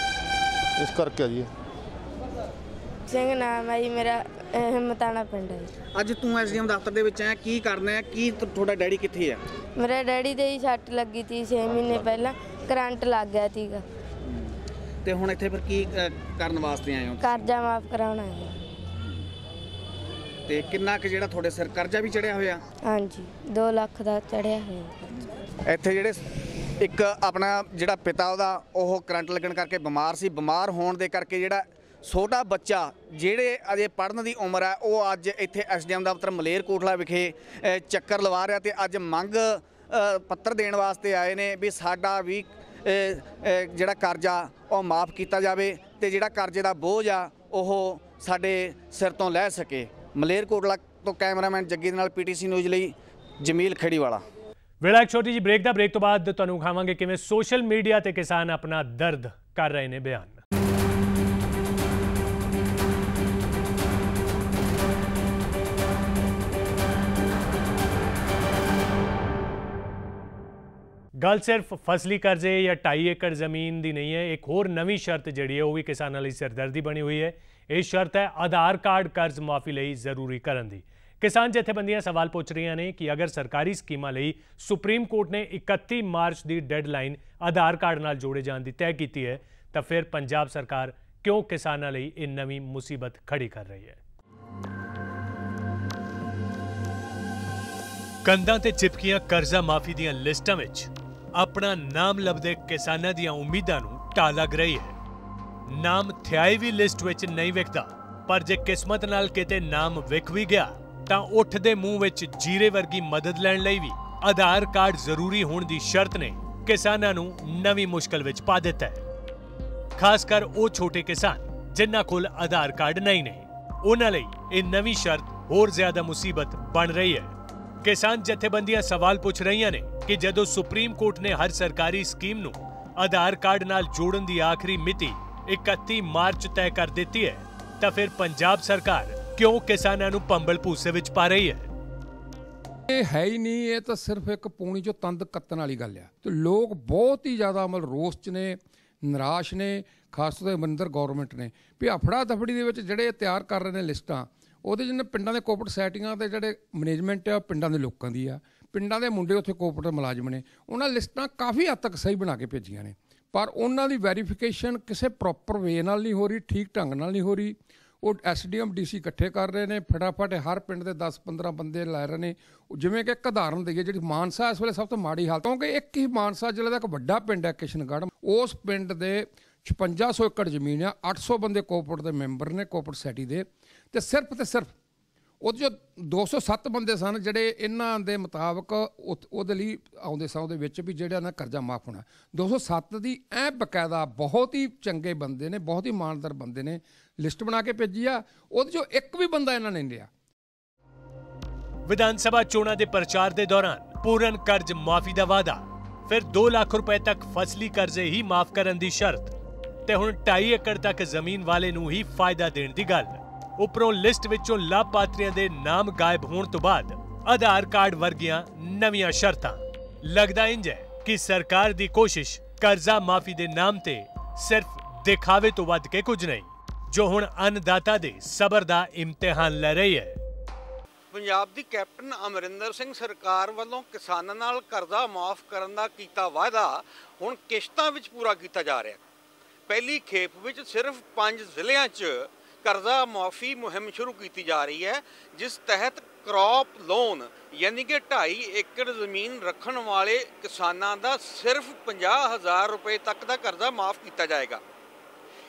[SPEAKER 5] ਇਸ ਕਰਕੇ ਆ ਜੀ।
[SPEAKER 11] ਸਿੰਘ ਨਾਮ ਹੈ ਜੀ ਮੇਰਾ, ਹਿੰਮਤਾਣਾ ਪਿੰਡ ਹੈ।
[SPEAKER 7] ਅੱਜ ਤੂੰ ਐਸਡੀਐਮ ਦਫ਼ਤਰ ਦੇ ਵਿੱਚ ਆਇਆ, ਕੀ ਕਰਨਾ ਹੈ? ਕੀ ਤੁਹਾਡਾ ਡੈਡੀ ਕਿੱਥੇ ਆ?
[SPEAKER 11] ਮੇਰੇ ਡੈਡੀ ਦੇ ਹੀ ਸੱਟ ਲੱਗੀ ਸੀ 6 ਮਹੀਨੇ ਪਹਿਲਾਂ, ਕਰੰਟ ਲੱਗ ਗਿਆ ਸੀਗਾ।
[SPEAKER 7] ਤੇ ਹੁਣ ਇੱਥੇ ਫਿਰ ਕੀ ਕਰਨ ਵਾਸਤੇ ਆਏ ਹੋ?
[SPEAKER 11] ਕਰਜ਼ਾ ਮਾਫ ਕਰਾਉਣਾ ਹੈ।
[SPEAKER 7] ਤੇ ਕਿੰਨਾ ਕੁ ਜਿਹੜਾ ਤੁਹਾਡੇ ਸਿਰ ਕਰਜ਼ਾ ਵੀ ਚੜਿਆ ਹੋਇਆ?
[SPEAKER 11] ਹਾਂਜੀ 2 ਲੱਖ ਦਾ ਚੜਿਆ ਹੋਇਆ।
[SPEAKER 7] ਇੱਥੇ ਜਿਹੜੇ ਇੱਕ ਆਪਣਾ ਜਿਹੜਾ ਪਿਤਾ ਉਹਦਾ ਉਹ ਕਰੰਟ ਲੱਗਣ ਕਰਕੇ ਬਿਮਾਰ ਸੀ, ਬਿਮਾਰ ਹੋਣ ਦੇ ਕਰਕੇ ਜਿਹੜਾ ਛੋਟਾ ਬੱਚਾ ਜਿਹੜੇ ਅਜੇ ਪੜ੍ਹਨ ਦੀ ਉਮਰ ਹੈ ਉਹ ਅੱਜ ਇੱਥੇ ਐਸਡੀਐਮ ਦਫ਼ਤਰ ਮਲੇਰਕੋਟਲਾ ਵਿਖੇ ਚੱਕਰ ਲਵਾ ਰਿਹਾ ਤੇ ਅੱਜ ਮੰਗ ਪੱਤਰ ਦੇਣ ਵਾਸਤੇ ਆਏ ਨੇ ਵੀ ਸਾਡਾ ਵੀ ਜਿਹੜਾ ਕਰਜ਼ਾ ਉਹ ਮਾਫ ਕੀਤਾ ਜਾਵੇ ਤੇ ਜਿਹੜਾ ਕਰਜ਼ੇ ਦਾ ਬੋਝ ਆ ਉਹ ਸਾਡੇ ਸਿਰ ਤੋਂ ਲੈ ਸਕੇ। ਮਲੇਰਕੋਟਲਾ ਤੋਂ ਕੈਮਰਾਮੈਨ ਜੱਗੀ ਦੇ ਨਾਲ ਪੀਟੀਸੀ ਨਿਊਜ਼ ਲਈ ਜਮੀਲ ਖੇੜੀਵਾਲਾ।
[SPEAKER 1] ਵੇਲਾ ਇੱਕ ਛੋਟੀ ਜਿਹੀ ਬ੍ਰੇਕ ਦਾ, ਬ੍ਰੇਕ ਤੋਂ ਬਾਅਦ ਤੁਹਾਨੂੰ ਖਾਵਾਂਗੇ ਕਿਵੇਂ ਸੋਸ਼ਲ ਮੀਡੀਆ ਤੇ ਕਿਸਾਨ ਆਪਣਾ ਦਰਦ ਕਰ ਰਹੇ ਨੇ ਬਿਆਨ। ਗੱਲ ਸਿਰਫ ਫਸਲੀ ਕਰਜ਼ੇ ਜਾਂ 2.5 ਏਕੜ ਜ਼ਮੀਨ ਦੀ ਨਹੀਂ ਹੈ, ਇੱਕ ਹੋਰ ਨਵੀਂ ਸ਼ਰਤ ਜਿਹੜੀ ਹੈ ਉਹ ਵੀ ਕਿਸਾਨਾਂ ਲਈ ਸਿਰਦਰਦੀ ਬਣੀ ਹੋਈ ਹੈ। ਇਹ ਸ਼ਰਤ ਹੈ ਆਧਾਰ ਕਾਰਡ ਕਰਜ਼ ਮਾਫੀ ਲਈ ਜ਼ਰੂਰੀ ਕਰਨ ਦੀ। ਕਿਸਾਨ ਜਥੇਬੰਦੀਆਂ ਸਵਾਲ ਪੁੱਛ ਰਹੀਆਂ ਨੇ ਕਿ ਅਗਰ ਸਰਕਾਰੀ ਸਕੀਮਾਂ ਲਈ ਸੁਪਰੀਮ ਕੋਰਟ ਨੇ 31 ਮਾਰਚ ਦੀ ਡੈਡਲਾਈਨ ਆਧਾਰ ਕਾਰਡ ਨਾਲ ਜੋੜੇ ਜਾਣ ਦੀ ਤੈਅ ਕੀਤੀ ਹੈ ਤਾਂ ਫਿਰ ਪੰਜਾਬ ਸਰਕਾਰ ਕਿਉਂ ਕਿਸਾਨਾਂ ਲਈ ਇਹ ਨਵੀਂ ਮੁਸੀਬਤ ਖੜੀ ਕਰ ਰਹੀ ਹੈ? ਕੰਧਾਂ ਤੇ ਚਿਪਕੀਆਂ ਕਰਜ਼ਾ ਮਾਫੀ ਦੀਆਂ ਲਿਸਟਾਂ ਵਿੱਚ ਆਪਣਾ ਨਾਮ ਲੱਭਦੇ ਕਿਸਾਨਾਂ ਦੀਆਂ ਉਮੀਦਾਂ ਨੂੰ ਢਾਹ ਲੱਗ ਰਹੀ ਹੈ। ਨਾਮ ਥਿਆਈ ਵੀ ਲਿਸਟ ਵਿੱਚ ਨਹੀਂ ਵਿਕਦਾ, ਪਰ ਜੇ ਕਿਸਮਤ ਨਾਲ ਕਿਤੇ ਨਾਮ ਵਿਕ ਵੀ ਗਿਆ ਤਾਂ ਉੱਠ ਦੇ ਮੂੰਹ ਵਿੱਚ ਜੀਰੇ ਵਰਗੀ ਮਦਦ ਲੈਣ ਲਈ ਵੀ ਆਧਾਰ ਕਾਰਡ ਜ਼ਰੂਰੀ ਹੋਣ ਦੀ ਸ਼ਰਤ ਨੇ ਕਿਸਾਨਾਂ ਨੂੰ ਨਵੀਂ ਮੁਸ਼ਕਲ ਵਿੱਚ ਪਾ ਦਿੱਤਾ ਹੈ। ਖਾਸ ਕਰ ਉਹ ਛੋਟੇ ਕਿਸਾਨ ਜਿਨ੍ਹਾਂ ਕੋਲ ਆਧਾਰ ਕਾਰਡ ਨਹੀਂ ਨੇ, ਉਹਨਾਂ ਲਈ ਇਹ ਨਵੀਂ ਸ਼ਰਤ ਹੋਰ ਜ਼ਿਆਦਾ ਮੁਸੀਬਤ ਬਣ ਰਹੀ ਹੈ। ਕਿਸਾਨ ਜਥੇਬੰਦੀਆਂ ਸਵਾਲ ਪੁੱਛ ਰਹੀਆਂ ਨੇ ਕਿ ਜਦੋਂ ਸੁਪਰੀਮ ਕੋਰਟ ਨੇ ਹਰ ਸਰਕਾਰੀ ਸਕੀਮ ਨੂੰ ਆਧਾਰ ਕਾਰਡ ਨਾਲ ਜੋੜਨ ਦੀ ਆਖਰੀ ਮਿਤੀ 31 ਮਾਰਚ ਤੈਅ ਕਰ ਦਿੱਤੀ ਹੈ, ਤਾਂ ਫਿਰ ਪੰਜਾਬ ਸਰਕਾਰ ਕਿਉਂ ਕਿਸਾਨਾਂ ਨੂੰ ਭੰਬਲ ਭੂਸੇ ਵਿੱਚ ਪਾ ਰਹੀ ਹੈ?
[SPEAKER 12] ਇਹ ਹੈ ਹੀ ਨਹੀਂ, ਇਹ ਤਾਂ ਸਿਰਫ ਇੱਕ ਪੂਣੀ ਚੋਂ ਤੰਦ ਕੱਤਣ ਵਾਲੀ ਗੱਲ ਆ। ਤੇ ਲੋਕ ਬਹੁਤ ਹੀ ਜ਼ਿਆਦਾ ਰੋਸ 'ਚ ਨੇ, ਨਿਰਾਸ਼ ਨੇ, ਖਾਸ ਤੌਰ 'ਤੇ ਅਮਰਿੰਦਰ ਗੌਰਮੈਂਟ ਨੇ ਵੀ ਅਫੜਾ ਦਫੜੀ ਦੇ ਵਿੱਚ ਜਿਹੜੇ ਤਿਆਰ ਕਰ ਰਹੇ ਨੇ ਲਿਸਟਾਂ, ਉਹਦੇ ਜਿਹਨੇ ਪਿੰਡਾਂ ਦੇ ਕੋਆਪਰੇਟਿਵ ਸੋਸਾਇਟੀਆਂ ਦੇ ਜਿਹੜੇ ਮੈਨੇਜਮੈਂਟ ਆ ਪਿੰਡਾਂ ਦੇ ਲੋਕਾਂ ਦੀ ਆ, ਪਿੰਡਾਂ ਦੇ ਮੁੰਡੇ ਉੱਥੇ ਕੋਆਪਰੇਟਿਵ ਮੁਲਾਜ਼ਮ ਨੇ, ਉਹਨਾਂ ਲਿਸਟਾਂ ਕਾਫੀ ਹੱਦ ਤੱਕ ਸਹੀ ਬਣਾ ਕੇ ਭੇਜੀਆਂ ਨੇ, ਪਰ ਉਹਨਾਂ ਦੀ ਵੈਰੀਫਿਕੇਸ਼ਨ ਕਿਸੇ ਪ੍ਰੋਪਰ ਵੇ ਨਾਲ ਨਹੀਂ ਹੋ ਰਹੀ, ਠੀਕ ਢੰਗ ਨਾਲ ਨਹੀਂ ਹੋ ਰਹੀ। ਉਹ SDM DC ਇਕੱਠੇ ਕਰ ਰਹੇ ਨੇ, ਫਟਾਫਟ ਹਰ ਪਿੰਡ ਦੇ 10-15 ਬੰਦੇ ਲੈ ਰਹੇ ਨੇ। ਜਿਵੇਂ ਕਿ ਇੱਕ ਉਦਾਹਰਨ ਦੇਈਏ, ਜਿਹੜੀ ਮਾਨਸਾ ਇਸ ਵੇਲੇ ਸਭ ਤੋਂ ਮਾੜੀ ਹਾਲਤ, ਕਿਉਂਕਿ ਇੱਕ ਹੀ ਮਾਨਸਾ ਜ਼ਿਲ੍ਹੇ ਦਾ ਇੱਕ ਵੱਡਾ ਪਿੰਡ ਹੈ ਕਿਸ਼ਨਗੜ੍ਹ, ਉਸ ਪਿੰਡ ਦੇ 5600 ਏਕੜ ਜ਼ਮੀਨ ਆ, 800 ਬੰਦੇ ਕੋਆਪਰੇਟਿਵ ਦੇ ਮੈਂਬਰ ਨੇ ਕੋਆਪਰੇਟਿਵ ਸੋਸਾਇਟੀ ਦੇ, ਤੇ ਸਿਰਫ ਉਹਦੇ 'ਚੋਂ 207 ਬੰਦੇ ਸਨ ਜਿਹੜੇ ਇਹਨਾਂ ਦੇ ਮੁਤਾਬਕ ਉਹਦੇ ਲਈ ਆਉਂਦੇ ਸਨ ਉਹਦੇ ਵਿੱਚ ਵੀ ਜਿਹੜਾ ਨਾ ਕਰਜ਼ਾ ਮਾਫ ਹੋਣਾ। 207 ਦੀ ਐ ਬਕਾਇਦਾ ਬਹੁਤ ਹੀ ਚੰਗੇ ਬੰਦੇ ਨੇ, ਬਹੁਤ ਹੀ ਇਮਾਨਦਾਰ ਬੰਦੇ ਨੇ, ਲਿਸਟ ਬਣਾ ਕੇ ਭੇਜੀ ਆ, ਉਹਦੇ 'ਚੋਂ ਇੱਕ ਵੀ ਬੰਦਾ ਇਹਨਾਂ ਨੇ ਨਹੀਂ ਲਿਆ।
[SPEAKER 1] ਵਿਧਾਨ ਸਭਾ ਚੋਣਾਂ ਦੇ ਪ੍ਰਚਾਰ ਦੇ ਦੌਰਾਨ ਪੂਰਨ ਕਰਜ਼ ਮਾਫੀ ਦਾ ਵਾਅਦਾ, ਫਿਰ 2 ਲੱਖ ਰੁਪਏ ਤੱਕ ਫਸਲੀ ਕਰਜ਼ੇ ਹੀ ਮਾਫ ਕਰਨ ਦੀ ਸ਼ਰਤ, ਤੇ ਹੁਣ 2.5 ਏਕੜ ਤੱਕ ਜ਼ਮੀਨ ਵਾਲੇ ਨੂੰ ਹੀ ਫਾਇਦਾ ਦੇਣ ਦੀ ਗੱਲ। ਉੱਪਰੋਂ ਲਿਸਟ ਵਿੱਚੋਂ ਲਾਭਪਾਤਰੀਆਂ ਦੇ ਨਾਮ ਗਾਇਬ ਹੋਣ ਤੋਂ ਬਾਅਦ ਆਧਾਰ ਕਾਰਡ ਵਰਗੀਆਂ ਨਵੀਆਂ ਸ਼ਰਤਾਂ। ਲੱਗਦਾ ਇੰਜ ਹੈ ਕਿ ਸਰਕਾਰ ਦੀ ਕੋਸ਼ਿਸ਼ ਕਰਜ਼ਾ ਮਾਫੀ ਦੇ ਨਾਮ ਤੇ ਸਿਰਫ ਦਿਖਾਵੇ ਤੋਂ ਵੱਧ ਕੇ ਕੁਝ ਨਹੀਂ, ਜੋ ਹੁਣ ਅੰਨਦਾਤਾ ਦੇ ਸਬਰ ਦਾ ਇਮਤਿਹਾਨ ਲੈ ਰਹੀ ਹੈ।
[SPEAKER 13] ਪੰਜਾਬ ਦੀ ਕੈਪਟਨ ਅਮਰਿੰਦਰ ਸਿੰਘ ਸਰਕਾਰ ਵੱਲੋਂ ਕਿਸਾਨਾਂ ਨਾਲ ਕਰਜ਼ਾ ਮਾਫ ਕਰਨ ਦਾ ਕੀਤਾ ਵਾਅਦਾ ਹੁਣ ਕਿਸ਼ਤਾਂ ਵਿੱਚ ਪੂਰਾ ਕੀਤਾ ਜਾ ਰਿਹਾ। ਪਹਿਲੀ ਖੇਪ ਵਿੱਚ ਸਿਰਫ 5 ਜ਼ਿਲ੍ਹਿਆਂ 'ਚ ਕਰਜ਼ਾ ਮਾਫੀ ਮੁਹਿੰਮ ਸ਼ੁਰੂ ਕੀਤੀ ਜਾ ਰਹੀ ਹੈ, ਜਿਸ ਤਹਿਤ ਕ੍ਰੌਪ ਲੋਨ ਯਾਨੀ ਕਿ 2.5 ਏਕੜ ਜ਼ਮੀਨ ਰੱਖਣ ਵਾਲੇ ਕਿਸਾਨਾਂ ਦਾ ਸਿਰਫ 50,000 ਰੁਪਏ ਤੱਕ ਦਾ ਕਰਜ਼ਾ ਮਾਫ ਕੀਤਾ ਜਾਏਗਾ।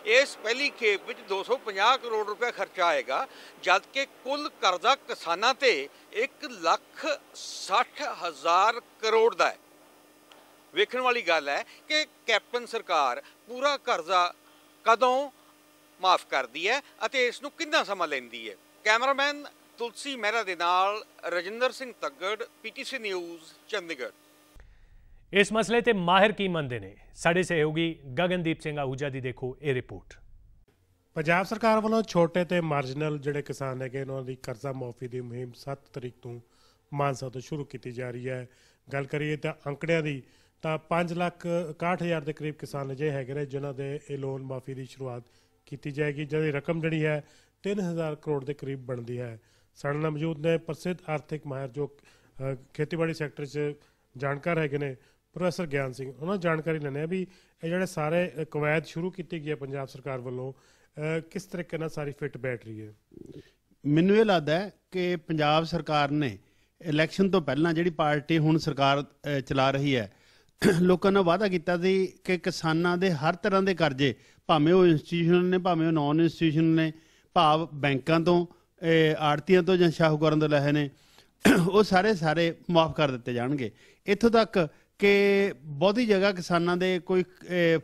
[SPEAKER 13] ਇਸ ਪਹਿਲੀ ਖੇਪ ਵਿੱਚ 250 ਕਰੋੜ ਰੁਪਏ ਖਰਚਾ ਆਏਗਾ, ਜਦਕਿ ਕੁੱਲ ਕਰਜ਼ਾ ਕਿਸਾਨਾਂ ਤੇ 1,60,000 ਕਰੋੜ ਦਾ ਹੈ। ਵੇਖਣ ਵਾਲੀ ਗੱਲ ਹੈ ਕਿ ਕੈਪਟਨ ਸਰਕਾਰ ਪੂਰਾ ਕਰਜ਼ਾ ਕਦੋਂ ਮਾਫ ਕਰਦੀ ਹੈ ਅਤੇ ਇਸ ਨੂੰ ਕਿੰਨਾ ਸਮਾਂ ਲੈਂਦੀ ਹੈ। ਕੈਮਰਾਮੈਨ ਤੁਲਸੀ ਮਹਿਰਾ ਦੇ ਨਾਲ ਰਜਿੰਦਰ ਸਿੰਘ ਤੱਗੜ, PTC ਨਿਊਜ਼, ਚੰਡੀਗੜ੍ਹ।
[SPEAKER 1] ਇਸ ਮਸਲੇ ਤੇ ਮਾਹਿਰ ਕੀ ਮੰਨਦੇ ਨੇ, ਸਾਡੇ ਸਹਿਯੋਗੀ ਗਗਨਦੀਪ ਸਿੰਘ ਆਹੂਜਾ ਦੀ ਦੇਖੋ ਇਹ ਰਿਪੋਰਟ।
[SPEAKER 14] ਪੰਜਾਬ ਸਰਕਾਰ ਵੱਲੋਂ ਛੋਟੇ ਤੇ ਮਾਰਜਨਲ ਜਿਹੜੇ ਕਿਸਾਨ ਹੈਗੇ ਉਹਨਾਂ ਦੀ ਕਰਜ਼ਾ ਮਾਫੀ ਦੀ ਮੁਹਿੰਮ 7 ਤਰੀਕ ਤੋਂ ਮਾਨਸਾ ਤੋਂ ਸ਼ੁਰੂ ਕੀਤੀ ਜਾ ਰਹੀ ਹੈ। ਗੱਲ ਕਰੀਏ ਤਾਂ ਅੰਕੜਿਆਂ ਦੀ ਤਾਂ 5,61,000 ਦੇ ਕਰੀਬ ਕਿਸਾਨ ਅਜੇ ਹੈਗੇ ਨੇ ਜਿਨ੍ਹਾਂ ਦੇ ਇਹ ਲੋਨ ਮਾਫੀ ਦੀ ਸ਼ੁਰੂਆਤ ਕੀਤੀ ਜਾਏਗੀ, ਜਿਹਦੀ ਰਕਮ ਜਿਹੜੀ ਹੈ 3,000 ਕਰੋੜ ਦੇ ਕਰੀਬ ਬਣਦੀ ਹੈ। ਸਾਡੇ ਨਾਲ ਮੌਜੂਦ ਨੇ ਪ੍ਰਸਿੱਧ ਆਰਥਿਕ ਮਾਹਿਰ ਜੋ ਖੇਤੀਬਾੜੀ ਸੈਕਟਰ 'ਚ ਜਾਣਕਾਰ ਹੈਗੇ ਨੇ, ਪ੍ਰੋਫੈਸਰ ਗਿਆਨ ਸਿੰਘ। ਉਹਨਾਂ ਜਾਣਕਾਰੀ ਲੈਣੇ ਆ ਵੀ ਇਹ ਜਿਹੜੇ ਸਾਰੇ ਕਵਾਇਦ ਸ਼ੁਰੂ ਕੀਤੀ ਗਈ ਹੈ ਪੰਜਾਬ ਸਰਕਾਰ ਵੱਲੋਂ, ਕਿਸ ਤਰੀਕੇ ਨਾਲ ਸਾਰੀ ਫਿੱਟ ਬੈਠ ਰਹੀ ਹੈ?
[SPEAKER 15] ਮੈਨੂੰ ਇਹ ਲੱਗਦਾ ਹੈ ਕਿ ਪੰਜਾਬ ਸਰਕਾਰ ਨੇ ਇਲੈਕਸ਼ਨ ਤੋਂ ਪਹਿਲਾਂ ਜਿਹੜੀ ਪਾਰਟੀ ਹੁਣ ਸਰਕਾਰ ਚਲਾ ਰਹੀ ਹੈ, ਲੋਕਾਂ ਨਾਲ ਵਾਅਦਾ ਕੀਤਾ ਸੀ ਕਿ ਕਿਸਾਨਾਂ ਦੇ ਹਰ ਤਰ੍ਹਾਂ ਦੇ ਕਰਜ਼ੇ, ਭਾਵੇਂ ਉਹ ਇੰਸਟੀਟਿਊਸ਼ਨ ਨੇ ਭਾਵੇਂ ਉਹ ਨਾਨ ਇੰਸਟੀਟਿਊਸ਼ਨ ਨੇ, ਭਾਵ ਬੈਂਕਾਂ ਤੋਂ, ਆੜਤੀਆਂ ਤੋਂ ਜਾਂ ਸ਼ਾਹੂਕਾਰਾਂ ਤੋਂ ਲਏ ਨੇ, ਉਹ ਸਾਰੇ ਮਾਫ ਕਰ ਦਿੱਤੇ ਜਾਣਗੇ। ਇੱਥੋਂ ਤੱਕ ਕਿ ਬਹੁਤੀ ਜਗ੍ਹਾ ਕਿਸਾਨਾਂ ਦੇ ਕੋਈ